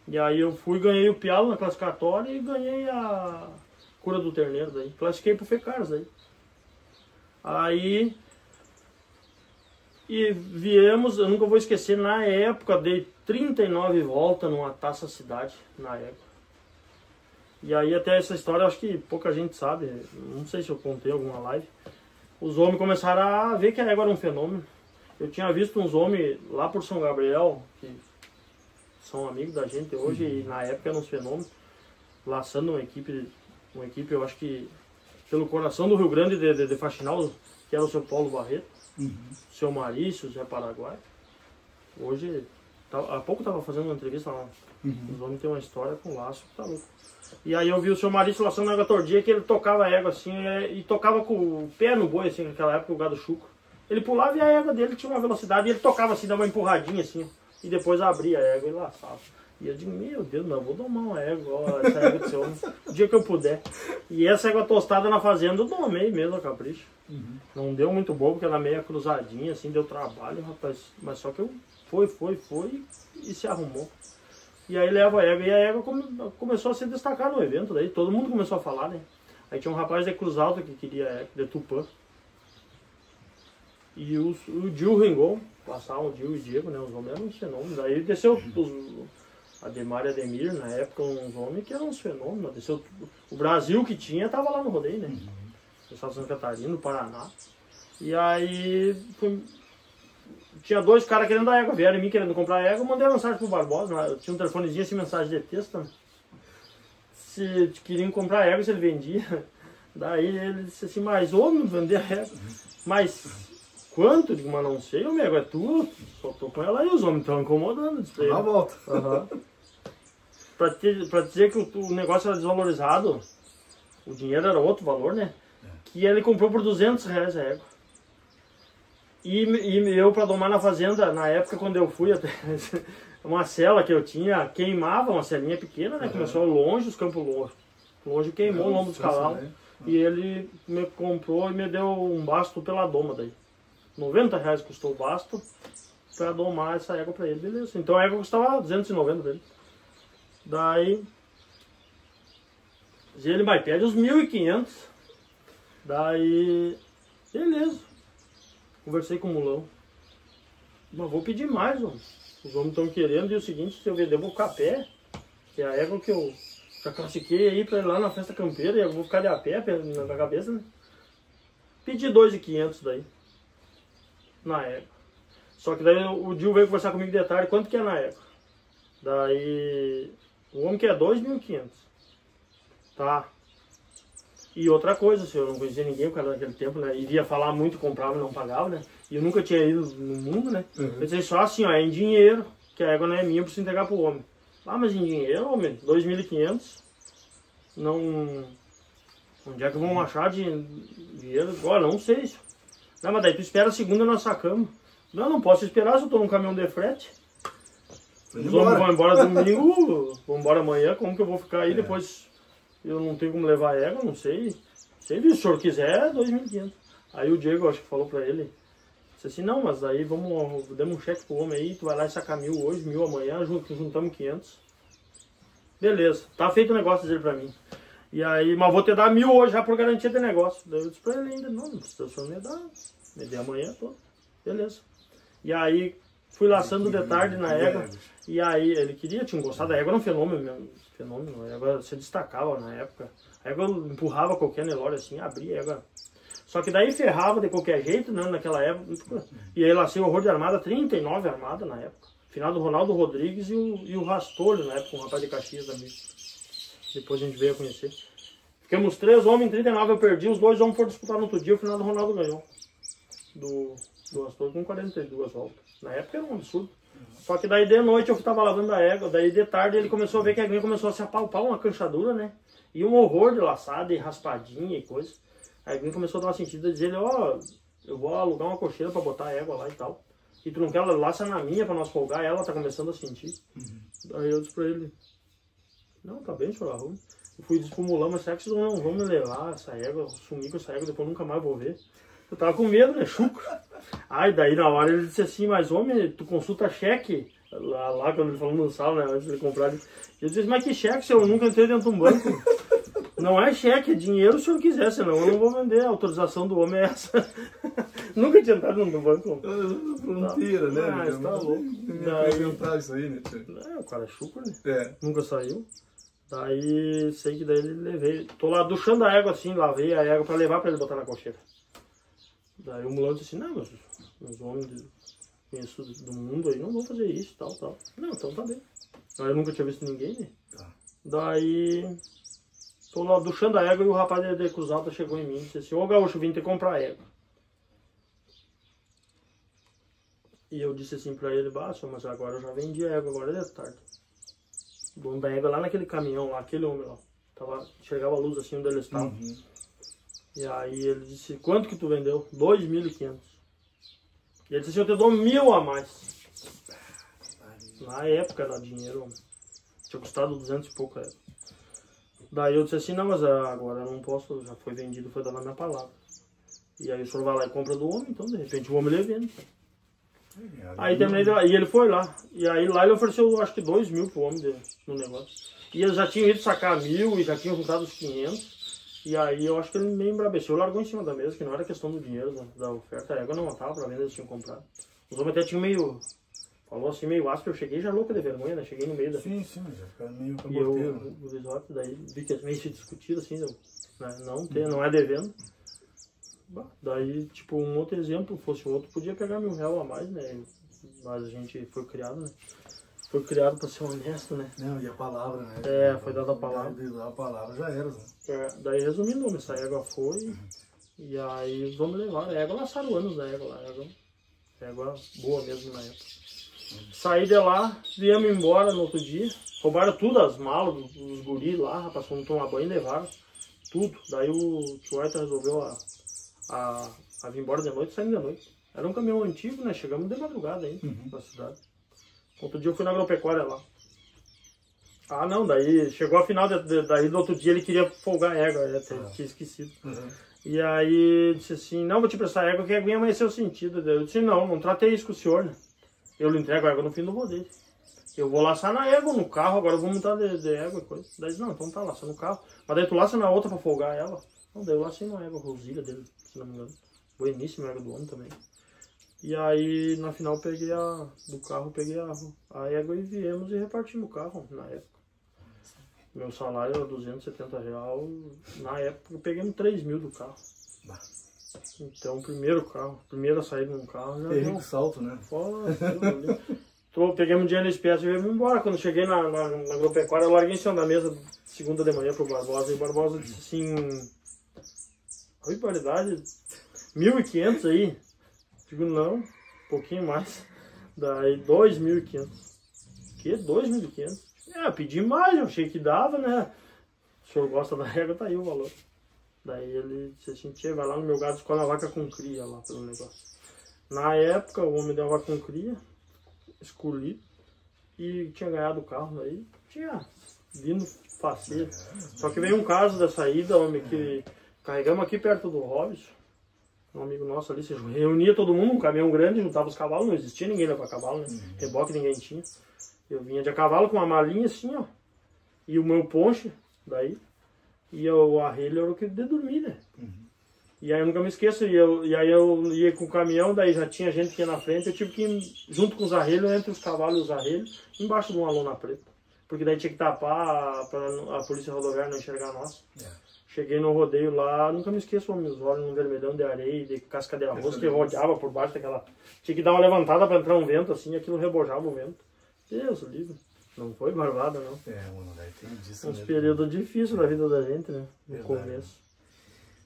E aí eu fui, ganhei o pialo na classificatória e ganhei a cura do terneiro daí. Classifiquei pro Fecares daí. Aí... E viemos, eu nunca vou esquecer, na época dei 39 voltas numa Taça Cidade, na égua. E aí até essa história, acho que pouca gente sabe, não sei se eu contei em alguma live. Os homens começaram a ver que a égua era um fenômeno. Eu tinha visto uns homens lá por São Gabriel, que são amigos da gente hoje, e na época eram uns fenômenos, laçando uma equipe eu acho que pelo coração do Rio Grande de Faxinal, que era o seu Paulo Barreto, o seu Marício, o Zé Paraguai. Hoje, há pouco eu estava fazendo uma entrevista lá, os homens têm uma história com laço que tá louco. E aí eu vi o seu Marício laçando a égua tordia, que ele tocava a égua assim, e tocava com o pé no boi, assim, naquela época, o gado chucro. Ele pulava e a égua dele tinha uma velocidade, e ele tocava assim, dava uma empurradinha assim, e depois abria a égua e laçava. E eu digo, meu Deus, não, eu vou domar uma égua, ó, essa égua do seu homem, o dia que eu puder. E essa égua tostada na fazenda, eu domei mesmo a capricho. Não deu muito bom, porque ela meia cruzadinha, assim, deu trabalho, rapaz. Mas só que eu foi e se arrumou. E aí leva a égua, e a égua começou a se destacar no evento, daí todo mundo começou a falar, né? Aí tinha um rapaz de Cruz Alta que queria a égua, de Tupã. E o Gil Ringon, passaram o Gil e o Diego, né? Os homens eram uns fenômenos. Daí desceu Ademar e Ademir, na época, uns homens que eram uns fenômenos. Desceu, o Brasil que tinha tava lá no rodeio, né? Pessoal de Santa Catarina, no Paraná. E aí tinha dois caras querendo a égua, vieram em mim querendo comprar a égua, eu mandei uma mensagem pro Barbosa, eu tinha um telefonezinho assim, mensagem de texto, né? Se queriam comprar a égua, se ele vendia. Daí ele disse assim, mas homem, vender a égua. Mas quanto? Eu digo, mas não sei, minha égua é tua, só tô com ela aí, os homens estão incomodando. Disse na volta. Pra dizer que o negócio era desvalorizado, o dinheiro era outro valor, né? Que ele comprou por R$200 a égua. E eu, para domar na fazenda, na época quando eu fui, até uma cela que eu tinha, queimava, uma celinha pequena, né? Começou longe, os campos longe queimou o lombo dos cavalos. E ele me comprou e me deu um basto pela doma daí. R$90 custou o basto para domar essa égua para ele, beleza. Então a égua custava 290 dele. Daí ele vai pede os 1.500. Daí, beleza. Conversei com o mulão. Mas vou pedir mais, mano. Os homens estão querendo. E o seguinte, se eu vender, eu vou ficar a pé. Que é a égua que eu já classifiquei aí pra ir lá na festa campeira. E eu vou ficar de a pé na cabeça, né? Pedi 2.500 daí. Na égua. Só que daí o Gil veio conversar comigo de tarde. Quanto que é na égua? Daí, o homem quer 2.500. Tá. E outra coisa, se eu não conhecia ninguém por causa daquele tempo, né? Iria falar muito, comprava e não pagava, né? E eu nunca tinha ido no mundo, né? Eu pensei só assim, ó, é em dinheiro, que a égua não é minha, eu preciso entregar pro homem. Ah, mas em dinheiro, homem, 2.500, não... Onde é que vão achar dinheiro? Olha, não sei. Não, mas daí tu espera a segunda nós sacamos. Não posso esperar se eu tô num caminhão de frete. Os homens vão embora domingo, vão embora amanhã, como que eu vou ficar aí depois... Eu não tenho como levar a égua, não sei. Se o senhor quiser, 2.500. Aí o Diego, acho que falou pra ele. Disse assim, não, mas aí demos um cheque pro homem aí, tu vai lá e sacar 1.000 hoje, 1.000 amanhã, juntamos 500. Beleza, tá feito o negócio dele pra mim. E aí, mas vou te dar 1.000 hoje já por garantia de negócio. Daí eu disse pra ele ainda, não precisa, o senhor me dá. Me dê amanhã, tô. Beleza. E aí, fui laçando de tarde na égua. E aí, ele queria, tinha gostado da égua, era um fenômeno mesmo. Fenômeno, a égua se destacava na época. A égua empurrava qualquer Nelore assim, abria a égua. Só que daí ferrava de qualquer jeito, né, naquela época. E aí lacei o horror de armada, 39 armadas na época. Final do Ronaldo Rodrigues e o Rastolho na época, um rapaz de Caxias também. Depois a gente veio a conhecer. Ficamos 3 homens, em 39 eu perdi, os 2 homens foram disputar no outro dia, o final do Ronaldo ganhou. Do Rastolho com 42 voltas. Na época era um absurdo. Só que daí de noite eu tava lavando a égua, daí de tarde ele começou a ver que a aguinha começou a se apalpar, uma canchadura, né? E um horror de laçada e raspadinha e coisa. A aguinha começou a dar uma sentida, dizer ele, ó, eu vou alugar uma cocheira pra botar a égua lá e tal. E tu não quer, ela laça na minha pra nós folgar, ela tá começando a sentir. Daí eu disse pra ele, não, tá bem, senhor arrume. Eu fui desfumulando, mas será que vocês não vão me levar essa égua, sumir com essa égua, depois nunca mais vou ver? Eu tava com medo, né? Chucro. Aí daí na hora ele disse assim, mas homem, tu consulta cheque Lá quando ele falou no sal, né? Antes de ele comprar, eu disse, mas que cheque, senhor? Eu nunca entrei dentro de um banco. Não é cheque, é dinheiro se o senhor quiser, senão eu não vou vender. A autorização do homem é essa. Nunca tinha entrado dentro do banco. Fronteira, né? Mas tá louco. Daí... isso aí, né, tio? O cara é chuco, né? É. Nunca saiu. Daí, sei que daí ele levei. Tô lá duchando a égua assim, lavei a égua pra levar pra ele botar na cocheira. Daí o mulão disse assim, não, mas os homens conheço do mundo aí não vão fazer isso, tal. Não, então tá bem. Aí eu nunca tinha visto ninguém, né? Tá. Daí, tô lá duchando a égua e o rapaz de Cruz Alta chegou em mim e disse assim, ô gaúcho, vim te comprar égua. E eu disse assim pra ele, senhor, mas agora eu já vendi a égua, agora é tarde. O dono da égua lá naquele caminhão lá, aquele homem lá. Chegava a luz assim onde ele estava. Uhum. E aí ele disse, quanto que tu vendeu? 2.500. E ele disse assim, eu te dou 1.000 a mais. Na época era dinheiro, tinha custado 200 e pouco. Daí eu disse assim, não, mas agora eu não posso, já foi vendido, foi dado na minha palavra. E aí o senhor vai lá e compra do homem, então de repente o homem lhe vende. Aí terminei, e ele foi lá. E aí lá ele ofereceu, acho que 2.000 pro homem no negócio. E eles já tinham ido sacar 1.000 e já tinham juntado os 500. E aí eu acho que ele meio embrabeceu, largou em cima da mesa, que não era questão do dinheiro, da oferta. A égua não estava pra venda, eles tinham comprado. Os homens até tinham meio, falou assim, meio áspero. Eu cheguei já louca de vergonha, né? Cheguei no meio da... Sim, já ficaram meio caboteiro. E eu, o risoto, daí vi que meio se discutiram assim, né? Não é devendo. Daí, tipo, um outro exemplo, fosse um outro, podia pegar R$1.000 a mais, né? Mas a gente foi criado, né? Foi criado pra ser honesto, né? Não, e a palavra, né? É, foi dada a palavra. A palavra já era, né? Daí, resumindo, essa égua foi, e aí vamos levar. A égua laçaram anos da égua lá, égua boa mesmo na época. Saí de lá, viemos embora no outro dia, roubaram tudo, as malas dos guris lá, rapaz, fomos tomar banho e levaram tudo. Daí o tio Aita resolveu a vir embora de noite, saindo de noite. Era um caminhão antigo, né? Chegamos de madrugada aí na cidade. Outro dia eu fui na agropecuária lá. Ah, não, daí chegou a final, daí do outro dia ele queria folgar a égua, eu até tinha esquecido. E aí disse assim, não, vou te prestar égua que a aguinha amanheceu sentido. Eu disse, não tratei isso com o senhor, né? Eu lhe entrego a égua no fim do rodeio. Eu vou laçar na égua, no carro, agora eu vou montar de égua e coisa. Daí disse, não, então tá, laça no carro. Mas daí tu laça na outra pra folgar ela. Não, daí eu lacei na égua, rosilha dele, se não me engano. Bueníssima a égua do homem também. E aí, na final, peguei do carro, peguei a égua e viemos e repartimos o carro, na época. Meu salário era R$270. Na época, eu peguei 3.000 do carro. Então, primeiro carro, primeira saída num carro. Peguei um salto, né? Peguei um dinheiro na espécie e viemos embora. Quando cheguei na agropecuária, eu larguei em cima da mesa, segunda de manhã, pro Barbosa. E o Barbosa disse assim, oi, paridade, 1.500 aí. Digo, não, um pouquinho mais. Daí 2.500. Que? 2.500? Eu pedi mais, eu achei que dava, né? O senhor gosta da égua, tá aí o valor. Daí ele disse assim, tia, vai lá no meu gado, escolhe a vaca com cria lá pelo negócio. Na época, o homem deu uma vaca com cria, escolhi, e tinha ganhado o carro. Daí tinha vindo faceiro. Só que veio um caso da saída, homem, que carregamos aqui perto do Robson. Um amigo nosso ali, se reunia todo mundo, um caminhão grande, juntava os cavalos, não existia ninguém lá para cavalo, né? Reboque ninguém tinha. Eu vinha de a cavalo com uma malinha assim, ó, e o meu ponche, daí, e o arrelho era o que de dormir, né? E aí eu nunca me esqueço, e aí eu ia com o caminhão, daí já tinha gente que ia na frente, eu tive que ir junto com os arrelhos, entre os cavalos e os arrelhos, embaixo de uma lona preta. Porque daí tinha que tapar para a polícia rodoviária não enxergar nós. Cheguei no rodeio lá, nunca me esqueço, meus olhos num vermelhão de areia, de casca de arroz, que rodeava por baixo daquela... Tinha que dar uma levantada para entrar um vento assim, aquilo rebojava o vento. Deus livre. Não foi barbada, não. Mano, daí tem disso uns mesmo. Períodos difíceis da vida da gente, né? No começo.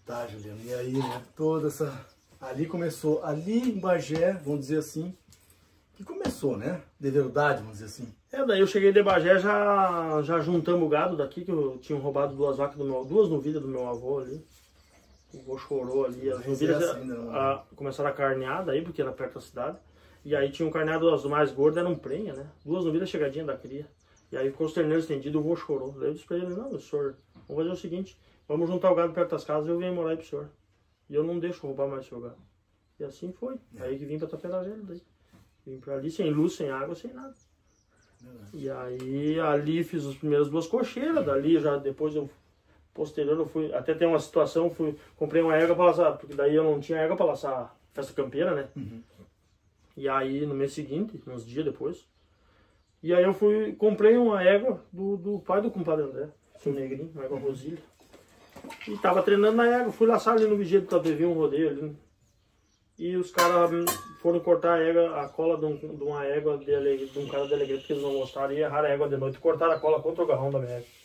Tá, Juliano, e aí, né? Toda essa... Ali começou, ali em Bagé, vamos dizer assim, que começou, né? De verdade, vamos dizer assim. Daí eu cheguei de Bagé, já juntamos o gado daqui, que eu tinha roubado duas novilhas do meu avô ali. O avô chorou ali. As novilhas começaram a carnear daí, porque era perto da cidade. E aí tinha um carneado, as mais gordas eram prenha, né? 2 novilhas chegadinhas da cria. E aí ficou os terneiros estendidos, o avô chorou. Daí eu disse pra ele, não, senhor, vamos fazer o seguinte, vamos juntar o gado perto das casas e eu venho morar aí pro senhor. E eu não deixo roubar mais o seu gado. E assim foi. Aí que vim pra Tapeira Velha daí. Vim pra ali sem luz, sem água, sem nada. E aí ali fiz as primeiras 2 cocheiras, dali já depois posterior eu fui, até tem uma situação, comprei uma égua para laçar, porque daí eu não tinha égua para laçar festa campeira, né? E aí no mês seguinte, uns dias depois, e aí eu comprei uma égua do pai do compadre André, seu Negrinho, uma égua Rosília. E tava treinando na égua, fui laçar ali no Vigília do Tapevi, um rodeio ali. E os caras foram cortar a cola de uma égua de um cara de Alegrete, porque eles não gostaram, e erraram a égua de noite, cortaram a cola contra o garrão da minha égua.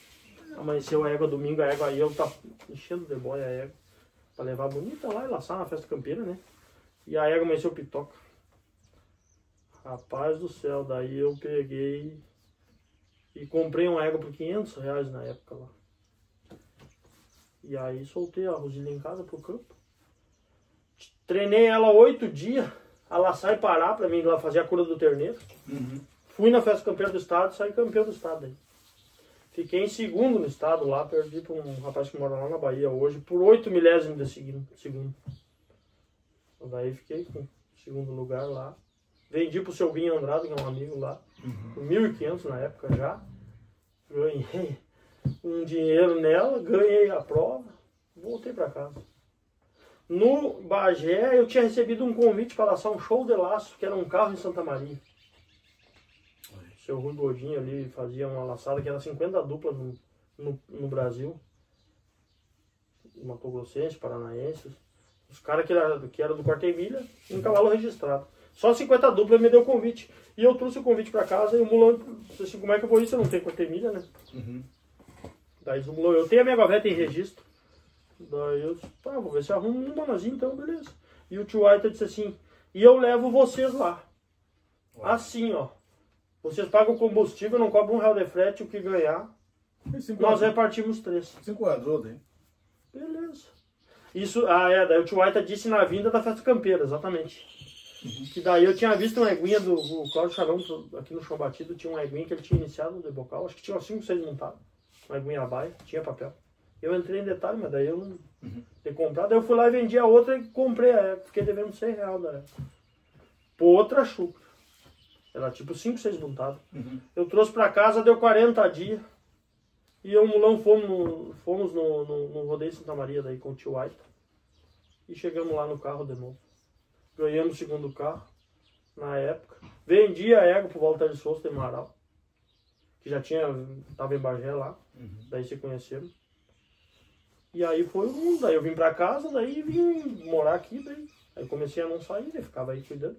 Amanheceu a égua domingo, a égua aí eu tava enchendo de boia a égua, pra levar bonita lá e laçar na festa campeira, né? E a égua amanheceu pitoca. Rapaz do céu, daí eu peguei e comprei uma égua por R$500 na época lá. E aí soltei a Rosília em casa pro campo. Treinei ela 8 dias, a laçar e parar pra mim lá fazer a cura do terneiro. Fui na festa campeã do estado e saí campeão do estado aí. Fiquei em segundo no estado lá, perdi pra um rapaz que mora lá na Bahia hoje, por 8 milésimos de segundo. Daí fiquei com segundo lugar lá. Vendi pro seu Binho Andrade, que é um amigo lá, por 1.500 na época já. Ganhei um dinheiro nela, ganhei a prova, voltei pra casa. No Bagé, eu tinha recebido um convite para laçar um show de laço, que era um carro em Santa Maria. O seu Rui Godinho ali fazia uma laçada que era 50 duplas no Brasil. Mato-grossense, paranaenses. Os caras que era do Quarta-Milha, um cavalo registrado. Só 50 duplas me deu o convite. E eu trouxe o convite para casa e o Mulão disse assim, como é que eu vou ir se eu não tenho Quarta-Milha, né? Daí o Mulão, eu tenho a minha gaveta em registro. Daí eu disse, tá, vou ver se arrumo um manazinho então, beleza. E o tio Aita disse assim, e eu levo vocês lá. Assim, ó. Vocês pagam o combustível, não cobram R$1 de frete, o que ganhar, nós repartimos 3. Você enquadrou, daí? Beleza. Isso, daí o tio Aita disse na vinda da festa campeira, exatamente. Que daí eu tinha visto uma eguinha do Cláudio Charão, aqui no Chão Batido, tinha uma eguinha que ele tinha iniciado no bocal, acho que tinha 5, 6 montados. Uma eguinha abaia, tinha papel. Eu entrei em detalhe, mas daí eu não ter comprado. Daí eu fui lá e vendi a outra e comprei a égua. Fiquei devendo R$100 da égua. Por outra chuca. Era tipo 5, 6 montados. Eu trouxe pra casa, deu 40 dias. E eu e o Mulão fomos no rodeio Santa Maria daí com o tio Aita. E chegamos lá no carro de novo. Ganhamos o segundo carro na época. Vendi a égua pro Walter de Souza de Amaral. Que já tava em Bagé lá. Daí se conheceram. E aí foi o mundo, daí eu vim pra casa, daí vim morar aqui, daí. Aí comecei a não sair, daí ficava aí cuidando.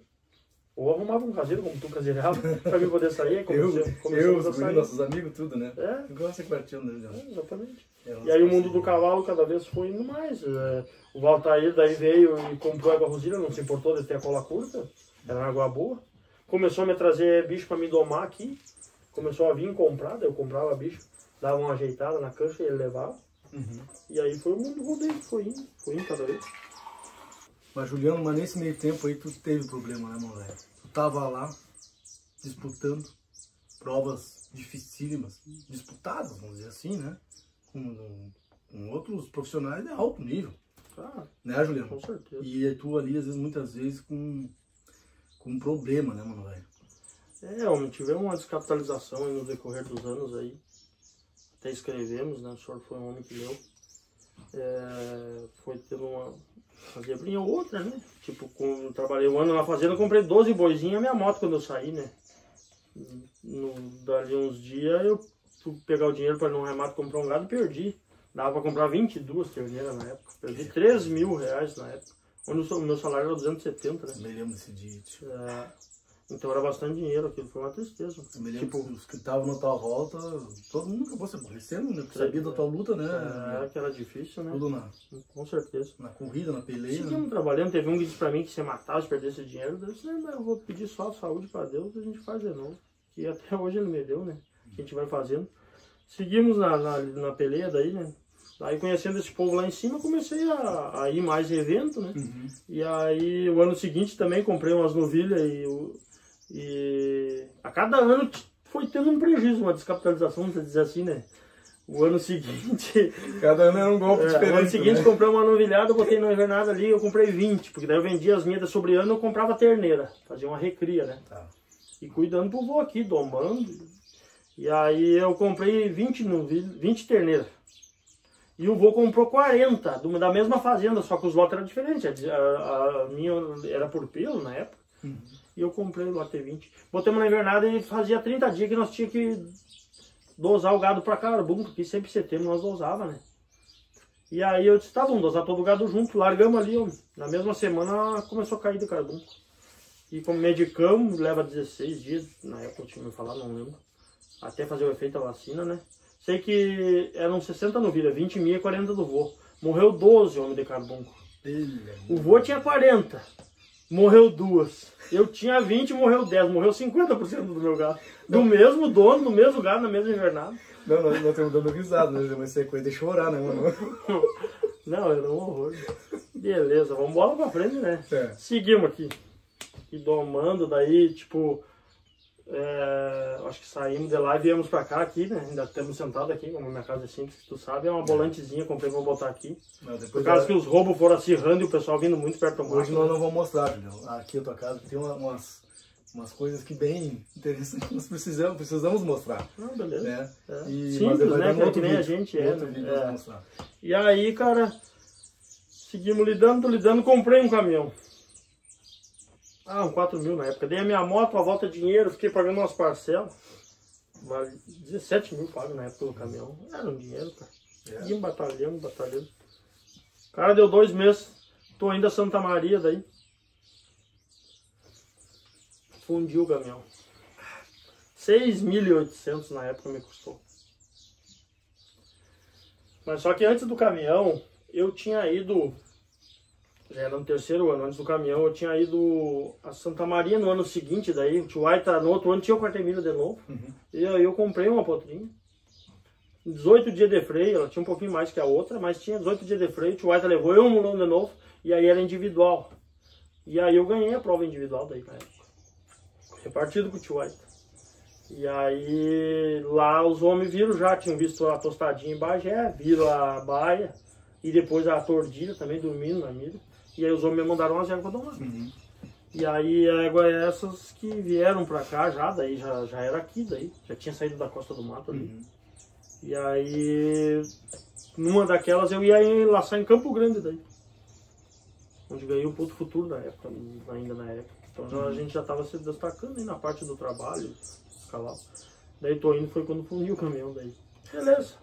Ou arrumava um caseiro, como tu caseirava, pra mim poder sair, aí começamos a sair. Nossos amigos, tudo, né? É. Igual você quartinho, né? Exatamente. E aí o mundo do cavalo cada vez foi indo mais. O Valtair daí veio e comprou água Rosília, não se importou de ter a cola curta, era água boa. Começou a me trazer bicho pra me domar aqui, começou a vir comprar, daí eu comprava bicho, dava uma ajeitada na cancha e ele levava. E aí foi o mundo rodeio, foi indo cada vez. Mas Juliano, mas nesse meio tempo aí tu teve problema, né, moleque? Tu tava lá disputando provas dificílimas, disputadas, vamos dizer assim, né? Com outros profissionais de alto nível. Né, Juliano? Com certeza. E tu ali, às vezes, muitas vezes, com um problema, né, mano, velho? Homem, tivemos uma descapitalização aí no decorrer dos anos aí. Até escrevemos, né? O senhor foi um homem que leu. Foi tendo uma... Fazia brinha ou outra, né? Tipo, eu trabalhei um ano na fazenda, eu comprei 12 boizinhos a minha moto quando eu saí, né? Dali uns dias eu fui pegar o dinheiro para ir num remato comprar um gado e perdi. Dava para comprar 22 terneiras na época. Perdi R$3.000 na época. Onde o meu salário era 270, né? Eu me lembro desse dia. Então era bastante dinheiro, aquilo foi uma tristeza. Eu me lembro que os que estavam na tua volta, todo mundo acabou se aborrecendo, né? Porque sabia da tua luta, né? Que era difícil, né? Tudo com certeza. na corrida, na peleia. Seguimos trabalhando, teve um que disse pra mim que se matar, se perdesse dinheiro, eu disse, não, eu vou pedir só saúde pra Deus e a gente faz de novo. Que até hoje ele me deu, né? A gente vai fazendo. Seguimos na peleia daí, né? Aí conhecendo esse povo lá em cima, comecei a ir mais em evento, né? E aí o ano seguinte também comprei umas novilhas e a cada ano foi tendo um prejuízo, uma descapitalização, vamos dizer assim, né? O ano seguinte... Cada ano era um golpe diferente. O ano seguinte, né? Comprei uma novilhada, botei na invernada ali, eu comprei 20, porque daí eu vendia as minhas de sobre ano, eu comprava terneira, fazia uma recria, né? E cuidando pro vô aqui, domando. E aí eu comprei 20 terneiras. E o vô comprou 40, da mesma fazenda, só que os lotes eram diferentes. A minha era por pelo na época. E eu comprei o lote 20. Botamos na invernada e fazia 30 dias que nós tínhamos que dosar o gado para carbunco, que sempre em setembro nós dosava, né? E aí eu disse, tá, vamos dosar todo o gado junto, largamos ali, ó. Na mesma semana começou a cair de carbunco. E como medicamos, leva 16 dias, na época eu tinha me falado, não lembro. Até fazer o efeito da vacina, né? Sei que eram 60 novilhas, 20 minha e 40 do vô. Morreu 12 homens de carbunco. O vô tinha 40, morreu 2. Eu tinha 20, morreu 10, morreu 50% do meu gado. Do mesmo dono, do mesmo gado, na mesma invernada. Não, nós estamos dando risada, né? Mas você coisa de chorar, né, mano? Não, era um horror. Beleza, vamos bola pra frente, né? É. Seguimos aqui. E domando, daí, tipo, acho que saímos de lá e viemos pra cá aqui, né? Ainda estamos sentados aqui, como minha casa é simples, tu sabe, é uma volantezinha, comprei pra botar aqui. Não, por causa que os roubos foram acirrando e o pessoal vindo muito perto do mato. Hoje nós não vamos mostrar, Julião. Aqui a tua casa tem umas coisas que bem interessantes que nós precisamos mostrar. Não, beleza. Né? Simples, né? Que nem a gente é, né? E aí, cara, seguimos lidando, comprei um caminhão. Um 4 mil na época. Dei a minha moto, a volta de dinheiro, fiquei pagando umas parcelas. Vale 17 mil pago na época do caminhão. Era um dinheiro, cara. Ia batalhando. Cara, deu 2 meses. Tô indo a Santa Maria daí. Fundiu o caminhão. 6.800 na época me custou. Mas só que antes do caminhão, eu tinha ido... Já era no 3º ano, antes do caminhão, eu tinha ido a Santa Maria no ano seguinte, daí o tio Aita, no outro ano tinha o quarta-milha de novo. E aí eu comprei uma potrinha. 18 dias de freio, ela tinha um pouquinho mais que a outra, mas tinha 18 dias de freio, o tio Aita levou eu um mulão de novo, e aí era individual. E aí eu ganhei a prova individual daí na época. Repartido com o tio Aita. E aí lá os homens viram já, tinham visto a tostadinha em Bagé, viram a baia, e depois a tordilha também, dormindo na milha. E aí os homens me mandaram umas éguas pra domar. E aí a égua é essas que vieram pra cá já, daí já era aqui, daí já tinha saído da Costa do Mato ali. E aí, numa daquelas eu ia laçar em Campo Grande daí. Onde ganhei o Ponto Futuro na época, ainda na época. Então a gente já tava se destacando aí na parte do trabalho, escalar. Daí tô indo, foi quando fundiu o caminhão daí. Beleza.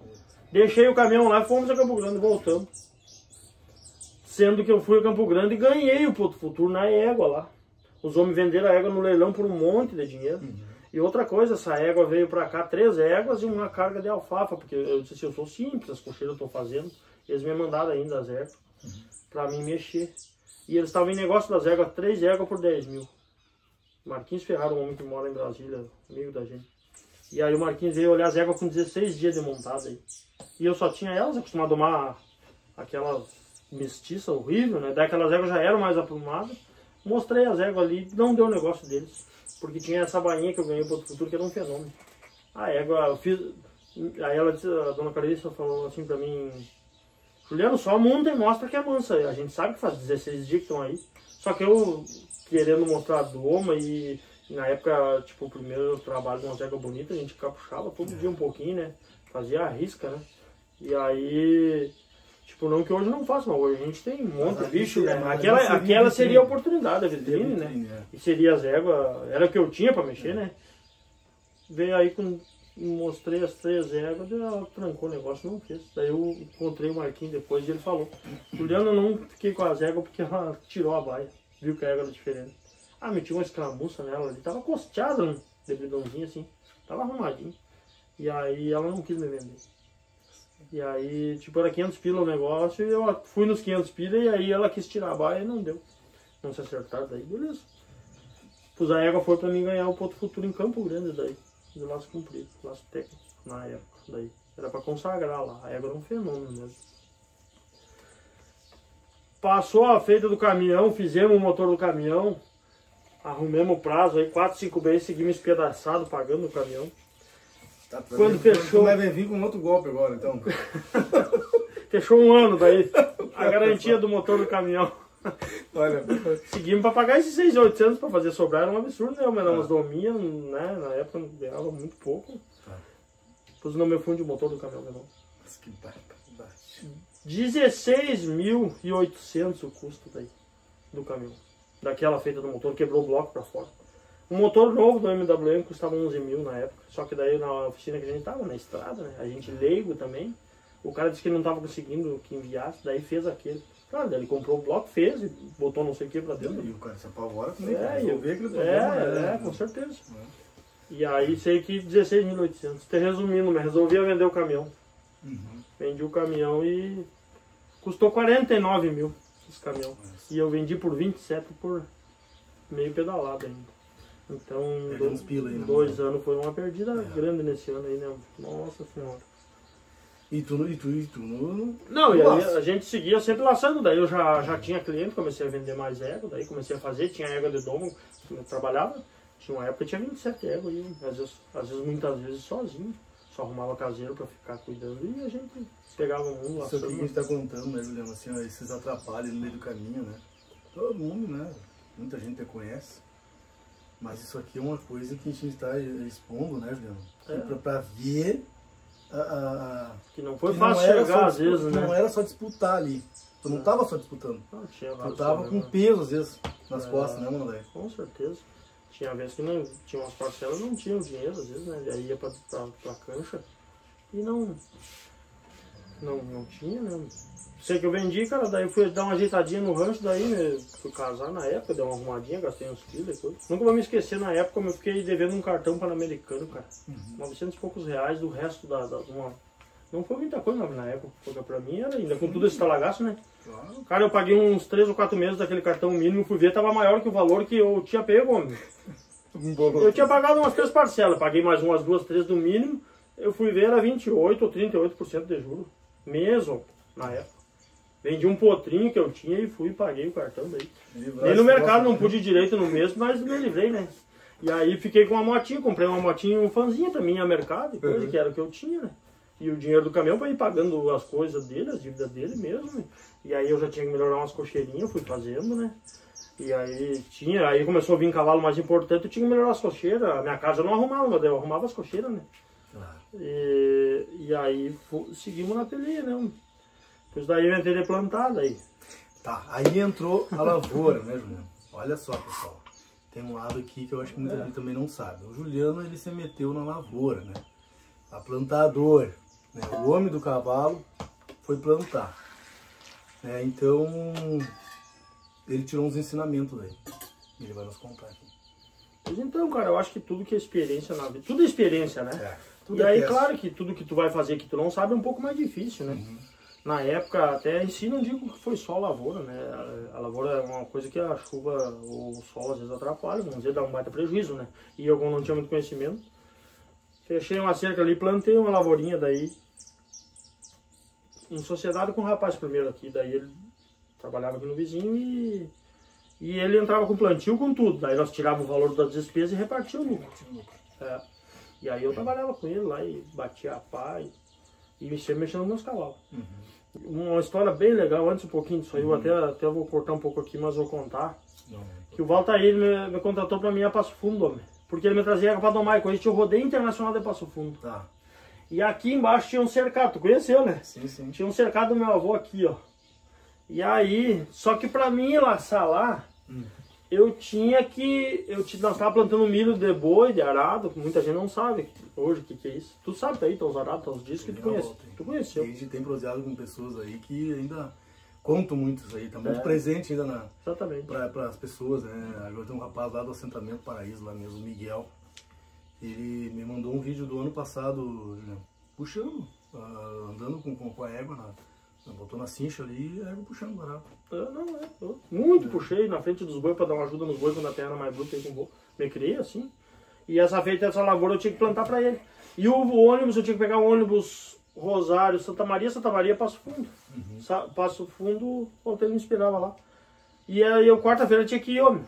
Deixei o caminhão lá e fomos a Campo Grande, voltamos. Sendo que eu fui a Campo Grande e ganhei o Ponto Futuro na égua lá. Os homens venderam a égua no leilão por um monte de dinheiro. E outra coisa, essa égua veio pra cá 3 éguas e uma carga de alfafa, porque eu disse assim, eu sou simples, as cocheiras eu tô fazendo. Eles me mandaram ainda as éguas pra mim mexer. E eles estavam em negócio das éguas, 3 éguas por 10 mil. Marquinhos Ferraro, um homem que mora em Brasília, amigo da gente. E aí o Marquinhos veio olhar as éguas com 16 dias de montada aí. E eu só tinha elas, acostumado a domar aquelas mestiça horrível, né? Daquelas éguas já eram mais aprumadas. Mostrei as éguas ali, não deu negócio deles. Porque tinha essa bainha que eu ganhei pro Ponto Futuro, que era um fenômeno. A égua, eu fiz... Aí ela disse, a dona Carissa falou assim pra mim, Juliano, só monta e mostra que é mansa. A gente sabe que faz 16 dias que estão aí. Só que eu querendo mostrar a doma e na época, tipo, o primeiro trabalho de uma égua bonita, a gente capuchava todo dia um pouquinho, né? Fazia a risca, né? E aí... Tipo, não que hoje não faço, mas hoje a gente tem um monte de bicho, né? Aquela seria a oportunidade, a vitrine, né? E seria as éguas, era o que eu tinha pra mexer, né? Veio aí, mostrei as 3 éguas, ela trancou o negócio, não fez. Daí eu encontrei o Marquinhos depois e ele falou, Juliano, eu não fiquei com as éguas porque ela tirou a baia, viu que a égua era diferente. Meti uma escaramuça nela ali, tava costeada num debridãozinho assim, tava arrumadinho. E aí ela não quis me vender. E aí, tipo, era 500 pila o negócio, e eu fui nos 500 pila, e aí ela quis tirar a baia e não deu. Não se acertaram, daí beleza. Pus a égua, foi pra mim ganhar o Ponto Futuro em Campo Grande, daí. De laço comprido, laço técnico, na época, daí. Era pra consagrar lá, a égua era um fenômeno mesmo. Passou a feita do caminhão, fizemos o motor do caminhão, arrumemos o prazo aí, 4, 5 meses, seguimos espedaçado, pagando o caminhão. Tá, quando fechou... Vai vir com outro golpe agora, então. Fechou um ano daí, a garantia do motor do caminhão. Olha, seguimos para pagar esses 6.800 para fazer sobrar, era um absurdo, né? Mas nós dormíamos, né? Na época não ganhava muito pouco. Depois não me funde o motor do caminhão, meu irmão. Mas que baixo. 16.800 o custo daí, do caminhão. Daquela feita do motor, quebrou o bloco para fora. O motor novo do MWM custava 11 mil na época. Só que daí na oficina que a gente tava, na estrada, né? A gente leigo também. O cara disse que ele não tava conseguindo que enviasse, daí fez aquele. Claro, daí ele comprou o bloco, fez e botou não sei o que pra dentro. E o cara se apavora também, resolver aquele problema. Com certeza. E aí sei que 16.800. Resumindo, mas resolvia vender o caminhão. Vendi o caminhão e custou 49 mil esse caminhão. E eu vendi por 27 por meio pedalado ainda. Então, em 2 anos foi uma perdida grande nesse ano aí, né? Nossa Senhora. E tu no... Não, e aí a gente seguia sempre laçando, daí eu já tinha cliente, comecei a vender mais égua, daí comecei a fazer, tinha égua de domo, eu trabalhava, tinha uma época que tinha 27 éguas, e às vezes, muitas vezes sozinho, só arrumava caseiro pra ficar cuidando e a gente pegava o mundo laçando. Isso aqui que a gente tá contando, né, Juliano, assim, ó, esses atrapalhos no meio do caminho, né? Todo mundo, né? Muita gente conhece. Mas isso aqui é uma coisa que a gente está expondo, né, Juliano? Pra ver que não foi fácil chegar, às vezes, né? Não era só disputar ali. Tu não tava só disputando. Não, tu tava com peso, às vezes, nas costas, né, mano? Com certeza. Tinha vezes que não tinha umas parcelas, não tinham dinheiro, às vezes, né? E aí ia pra cancha e não tinha, né? Sei que eu vendi, cara, daí eu fui dar uma ajeitadinha no rancho, daí, né, fui casar na época, dei uma arrumadinha, gastei uns quilos e tudo. Nunca vou me esquecer, na época eu fiquei devendo um cartão Pan-Americano, cara. 900 e poucos reais do resto uma... Não foi muita coisa na época, porque pra mim era ainda, com tudo esse talagaço, né? Claro. Cara, eu paguei uns 3 ou 4 meses daquele cartão mínimo, fui ver, tava maior que o valor que eu tinha pego, homem. Eu tinha pagado umas 3 parcelas, paguei mais umas 2, 3 do mínimo, eu fui ver, era 28 ou 38% de juros, mesmo, na época. Vendi um potrinho que eu tinha e fui e paguei o cartão daí. Nem no mercado não pude ir direito no mês, mas me livrei, né? E aí fiquei com uma motinha, comprei uma motinha fanzinha pra mim a mercado, coisa que era o que eu tinha, né? E o dinheiro do caminhão pra ir pagando as coisas dele, as dívidas dele mesmo, né? E aí eu já tinha que melhorar umas cocheirinhas, fui fazendo, né? E aí começou a vir cavalo mais importante, eu tinha que melhorar as cocheiras. A minha casa eu não arrumava, mas eu arrumava as cocheiras, né? E aí seguimos na peleia, né? Depois daí eu entrei de plantar, daí. Tá, aí entrou a lavoura, né, Juliano? Olha só, pessoal. Tem um lado aqui que eu acho que muita gente também não sabe. O Juliano, ele se meteu na lavoura, né? A plantador, né? O homem do cavalo foi plantar. Então, ele tirou uns ensinamentos aí. Ele vai nos contar aqui. Pois então, cara, eu acho que tudo que é experiência na vida, tudo é experiência, né? Tudo e aí, claro que tudo que tu vai fazer que tu não sabe é um pouco mais difícil, né? Na época, até em si, não digo que foi só lavoura, né? A lavoura é uma coisa que a chuva ou o sol às vezes atrapalha, vamos dizer, dá um baita prejuízo, né? E eu, como não tinha muito conhecimento, fechei uma cerca ali, plantei uma lavourinha daí, em sociedade com um rapaz primeiro aqui, daí ele trabalhava aqui no vizinho e ele entrava com plantio, com tudo. Daí nós tirávamos o valor das despesas e repartia o lucro. E aí eu trabalhava com ele lá e batia a pá e mexendo nos meus cavalos. Uma história bem legal, antes um pouquinho disso aí, eu até vou cortar um pouco aqui, mas vou contar. Que o Valtair me contratou pra mim a Passo Fundo, homem, porque ele me trazia pra domar, e com isso tinha o rodeio internacional de Passo Fundo. E aqui embaixo tinha um cercado, tu conheceu, né? Sim, sim. Tinha um cercado do meu avô aqui, ó. E aí, só que pra mim laçar lá, eu tinha que... Nós tava plantando milho de boi, de arado, muita gente não sabe hoje o que é isso. Tu sabe aí, tá os arados, tá os discos que tu conhece. Tu conheceu. A gente tem proseado com pessoas aí que ainda contam muito isso aí, tá muito presente ainda para as pessoas, né? Agora tem um rapaz lá do assentamento Paraíso, lá mesmo, o Miguel. Ele me mandou um vídeo do ano passado, né, puxando, andando com a égua, botou na cincha ali e a égua puxando o arado. Muito puxei na frente dos bois para dar uma ajuda nos bois quando a terra era mais bruta aí com o boi. Me criei assim. E essa feita dessa lavoura eu tinha que plantar para ele. E o ônibus, eu tinha que pegar o ônibus Rosário, Santa Maria, Passo Fundo. Passo Fundo, ontem ele me esperava lá. E aí eu quarta-feira tinha que ir, homem.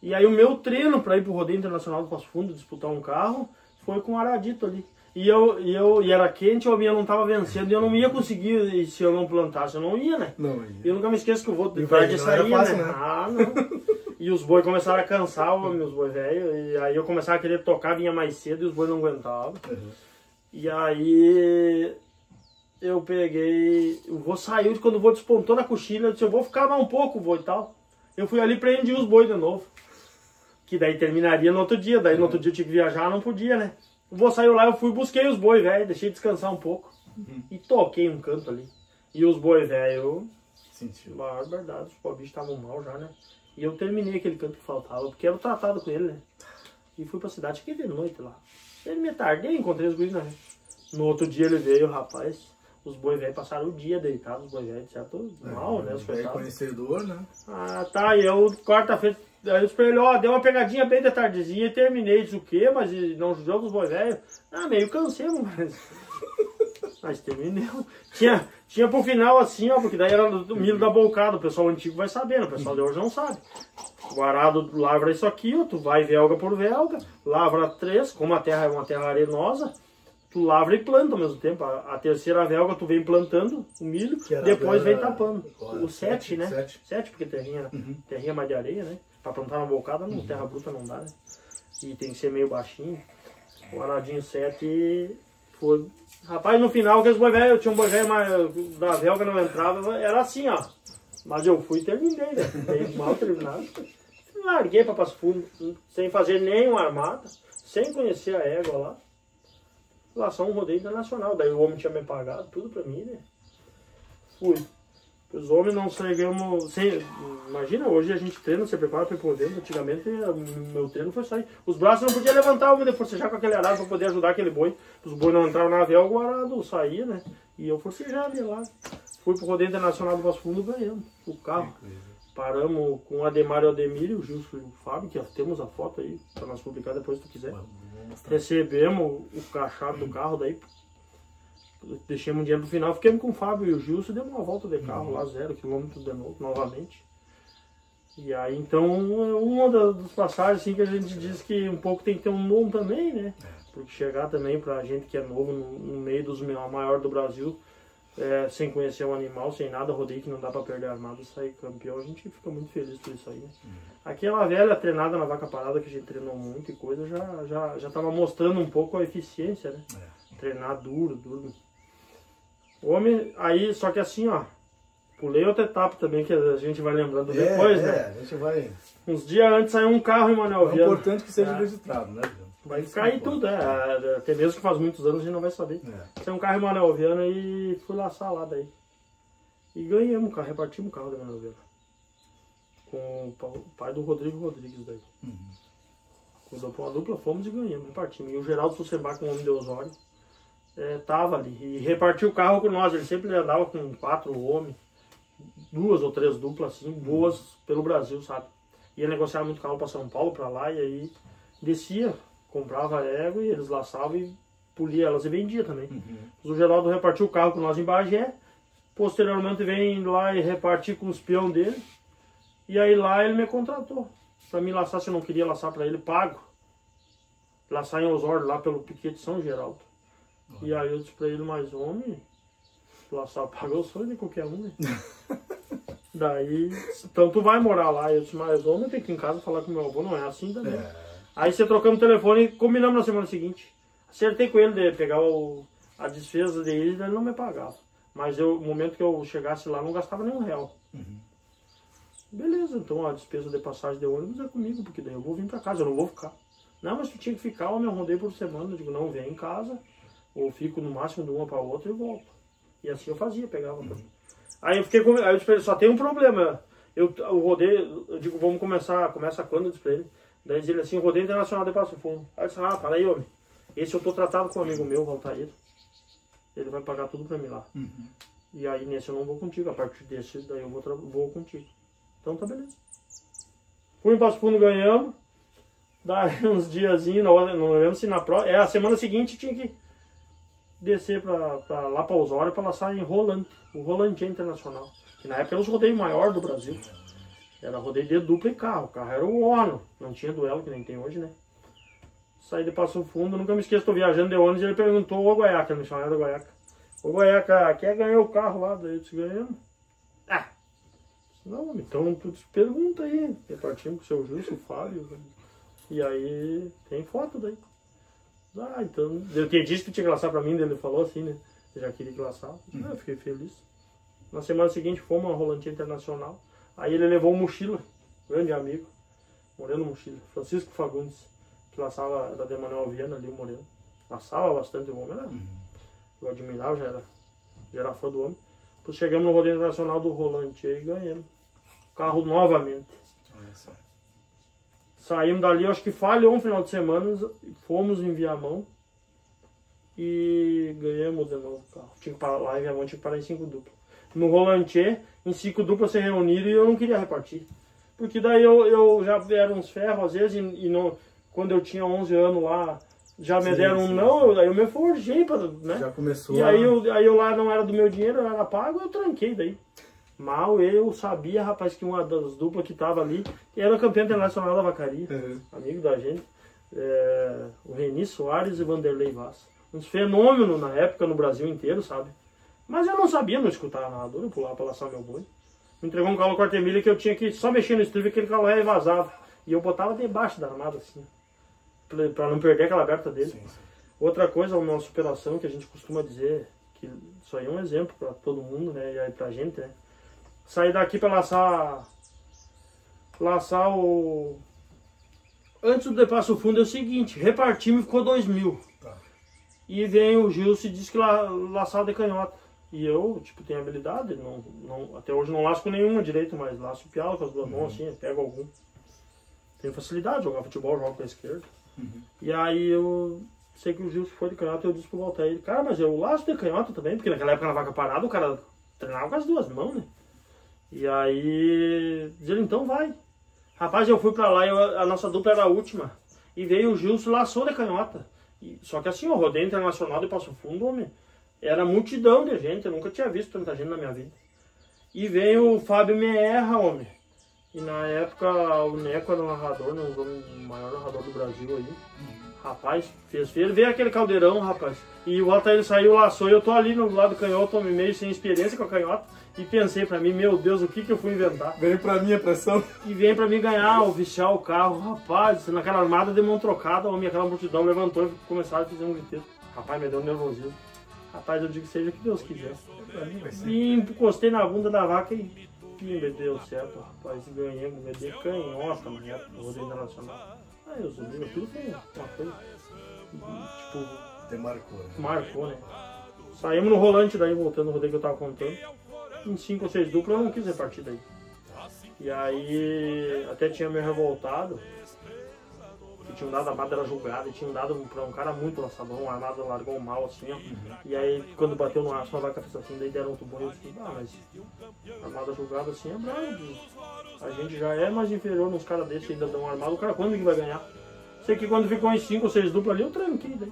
E aí o meu treino para ir pro rodeio internacional do Passo Fundo, disputar um carro, foi com o aradito ali. E era quente, a minha não tava vencendo, e eu não ia conseguir se eu não plantasse, eu não ia, né? Não ia. E eu nunca me esqueço que o vô de tarde saía, fácil, né? Ah, não. E os boi começaram a cansar, meus boi velhos, e aí eu começava a querer tocar, vinha mais cedo e os boi não aguentavam. Uhum. E aí eu peguei, o vô saiu, quando o vô despontou na coxilha, eu disse, eu vou ficar mais um pouco, vô, e tal. Eu fui ali e prendi os boi de novo. Que daí terminaria no outro dia, daí no outro dia eu tinha que viajar, não podia, né? O vô saiu lá, eu fui, busquei os boi, velho, deixei descansar um pouco. E toquei um canto ali. E os boi, velho, sentiu. Barbardade, os bichos estavam mal já, né? E eu terminei aquele canto que faltava, porque era o tratado com ele, né? E fui pra cidade, fiquei de noite lá. Ele me tardei, encontrei os guris, né? No outro dia ele veio, rapaz, os boi velhos passaram o dia deitados, os boi velhos, certo? Mal, né? Os velho conhecedor, né? Ah, tá, e eu, quarta-feira, aí eu esperei, ó, deu uma pegadinha bem de tardezinha e terminei. Disse o quê? Mas não jogou os boi velhos? Ah, meio cansei, mas terminei. Tinha pro final assim, ó, porque daí era do milho da bocada, o pessoal antigo vai sabendo, o pessoal de hoje não sabe. O arado lavra isso aqui, ó, tu vai velga por velga, lavra 3, como a terra é uma terra arenosa, tu lavra e planta ao mesmo tempo. A terceira velga tu vem plantando o milho, depois vem tapando. O 7, né? 7, porque terrinha mais de areia, né? Pra plantar na bocada, não, terra bruta não dá, né? E tem que ser meio baixinho. O aradinho 7 foi... Rapaz, no final, aqueles boi velho, eu tinha um boi velho, mas da velga não entrava, era assim, ó. Mas eu fui e terminei, né? Meio mal terminado. Larguei pra Passo Fundo, sem fazer nenhuma armada, sem conhecer a égua lá. Lá só um rodeio internacional, daí o homem tinha me pagado tudo pra mim, né? Fui. Os homens não chegamos... Imagina, hoje a gente treina, se prepara para ir por dentro. Antigamente, meu treino foi sair. Os braços não podiam levantar, o homem de forcejar com aquele arado para poder ajudar aquele boi. Os boi não entravam na velga, o arado saía, né? E eu forcejava ali lá. Fui pro rodeio internacional do Passo Fundo, ganhamos o carro. Paramos com o Ademar e o Ademir, o Gilson e o Fábio, que temos a foto aí, para nós publicar depois se tu quiser. Recebemos o cachado do carro, daí deixamos um dinheiro no final, fiquemos com o Fábio e o Gilson e demos uma volta de carro lá, 0 km de novo, novamente. E aí, então, uma das passagens assim, que a gente diz que um pouco tem que ter um nome também, né? Porque chegar também pra gente que é novo no meio dos maiores do Brasil, sem conhecer o animal, sem nada, rodeio que não dá pra perder armado e sair campeão, a gente fica muito feliz por isso aí, né? Aquela velha treinada na vaca parada que a gente treinou muito e coisa, já tava mostrando um pouco a eficiência, né? Treinar duro. Homem, aí, só que assim, ó, pulei outra etapa também, que a gente vai lembrando depois, né? A gente vai... Uns dias antes saiu um carro em Manuel Viana. É importante que seja registrado, né? Vai cair tudo, até mesmo que faz muitos anos a gente não vai saber. Saiu um carro em Manuel Viana e fui laçar lá daí. E ganhamos o carro, repartimos o carro de Manuel Viana. Com o pai do Rodrigo Rodrigues daí. Cuidou pra uma dupla, fomos e ganhamos, repartimos. E o Geraldo Sussembar, com o homem de Osório, tava ali e repartiu o carro com nós. Ele sempre andava com 4 homens, 2 ou 3 duplas assim, boas pelo Brasil, sabe? Ia negociar muito carro para São Paulo, para lá, e aí descia, comprava a égua e eles laçavam e polia elas e vendia também. O Geraldo repartiu o carro com nós em Bagé, posteriormente vem lá e repartir com os peão dele, e aí lá ele me contratou para me laçar, se eu não queria laçar para ele, pago. Laçar em Osório, lá pelo Piquete São Geraldo. E aí eu disse pra ele, mais homem, laçar paga o sonho de qualquer um, né? Daí, então tu vai morar lá. Eu disse, mas homem, tem que ir em casa falar com meu avô, não é assim também. Aí você trocamos o telefone e combinamos na semana seguinte. Acertei com ele de pegar a despesa dele, ele não me pagava. Mas no momento que eu chegasse lá, não gastava nem R$1. Beleza, então a despesa de passagem de ônibus é comigo, porque daí eu vou vir pra casa, eu não vou ficar. Não, mas tu tinha que ficar, eu me arrondei por semana. Eu digo, não, vem em casa, ou fico no máximo de uma para outra e volto. E assim eu fazia, pegava. Aí eu fiquei com... Aí eu disse pra ele, só tem um problema. O rodeio, eu digo, vamos começa quando? Eu disse pra ele. Daí ele assim, o rodeio internacional de Passo Fundo. Aí eu disse, para aí, homem. Esse eu tô tratado com um amigo meu, Valtair. Ele vai pagar tudo pra mim lá. E aí nesse eu não vou contigo. A partir desse, daí eu vou contigo. Então tá beleza. Fui em Passo Fundo, ganhamos. Daí uns diazinhos, não lembro se na próxima... a semana seguinte tinha que descer lá para Osório para laçar em Rolante, o Rolantia Internacional. Que na época era os rodeios maiores do Brasil. Era rodeio de dupla e carro. O carro era o ONU. Não tinha duelo, que nem tem hoje, né? Saí de Passo Fundo, nunca me esqueço, tô viajando de ônibus e ele perguntou, ô Goiaca, ele me chamava de Goiaca. Ô Goiaca, quer ganhar o carro lá? Daí eu disse, ganhamos. Ah, não, então tu pergunta aí. Repartimos com o seu Justo, o Fábio. E aí tem foto daí. Ah, então. Eu tinha dito que tinha que laçar pra mim, ele falou assim, né? Eu já queria que laçar. Eu fiquei feliz. Na semana seguinte fomos a Rolantia Internacional. Aí ele levou o Mochila, grande amigo, Moreno Mochila, Francisco Fagundes, que laçava da Emanuel Viana ali, o Moreno. Laçava bastante o homem, era. Eu admirava, já era fã do homem. Depois chegamos no rodeio internacional do Rolantia e ganhamos. Carro novamente. Saímos dali, acho que falhou um final de semana, fomos em Viamão e ganhamos de novo o carro. Tinha que parar lá em Viamão, tinha que parar em 5 duplas. No Rolantier, em 5 duplas se reuniram e eu não queria repartir. Porque daí eu já deram uns ferros às vezes e não, quando eu tinha 11 anos lá, já me deram um não, aí eu me forjei para, né? Já começou. E aí eu lá não era do meu dinheiro, era pago, eu tranquei daí. Mal eu sabia, rapaz, que uma das duplas que tava ali era campeão internacional da vacaria, amigo da gente, o Reni Soares e Vanderlei Vaz. Uns fenômenos na época no Brasil inteiro, sabe? Mas eu não sabia, não escutava nada, eu pulava para laçar meu boi. Me entregou um calo quarta-milha que eu tinha que só mexer no estribo e aquele calo ré vazava. E eu botava debaixo da armada assim, para não perder aquela aberta dele. Sim. Outra coisa, uma superação que a gente costuma dizer, que isso aí é um exemplo para todo mundo, né, e aí pra gente, né. Sair daqui para laçar o... Antes do Passo Fundo é o seguinte, repartimos e ficou 2.000. Tá. E vem o Gilson e diz que laçava de canhota. E eu, tipo, tenho habilidade, até hoje não laço com nenhuma direito, mas laço piala com as duas mãos, assim, pego algum. Tenho facilidade, jogar futebol, jogo com a esquerda. E aí eu sei que o Gilson foi de canhota e eu disse pro Walter, cara, mas eu laço de canhota também, porque naquela época na vaca parada o cara treinava com as duas mãos, né? E aí, dizer então vai. Rapaz, eu fui pra lá e a nossa dupla era a última. E veio o Gilson e laçou de canhota. Só que assim, o rodeio internacional de Passo Fundo, homem, era multidão de gente, eu nunca tinha visto tanta gente na minha vida. E veio o Fábio me erra, homem. E na época o Neco era o narrador, o maior narrador do Brasil aí. Rapaz, veio aquele caldeirão, rapaz. E o Altair saiu, laçou, e eu tô ali no lado do canhoto, homem, meio sem experiência com a canhota. E pensei pra mim, meu Deus, o que eu fui inventar? Veio pra mim a pressão. E veio pra mim ganhar, oficiar o carro. Rapaz, naquela armada de mão trocada, homem, aquela multidão levantou e começaram a fazer um griteiro. Rapaz, me deu um nervosismo. Rapaz, eu digo, seja o que Deus quiser. E encostei na bunda da vaca e pimba, deu certo, rapaz. Ganhei, me dei canhota na época, no rodeio internacional. Aí eu subi, aquilo foi uma coisa, tipo... Até marcou, né? Marcou, né? Saímos no rolante daí, voltando no rodeio que eu tava contando. Em 5 ou 6 duplas eu não quis repartir daí. E aí, até tinha me revoltado. Que tinham dado a armada, era julgada, e tinham dado pra um cara muito laçador, a armada largou mal assim, ó. E aí, quando bateu no aço, a vaca fez assim, daí deram outro banho, eu disse, mas a armada julgada assim é bravo. A gente já é mais inferior nos caras desses, ainda dão armado, o cara quando que vai ganhar? Sei que quando ficou em 5 ou 6 duplas ali, eu tranquei daí.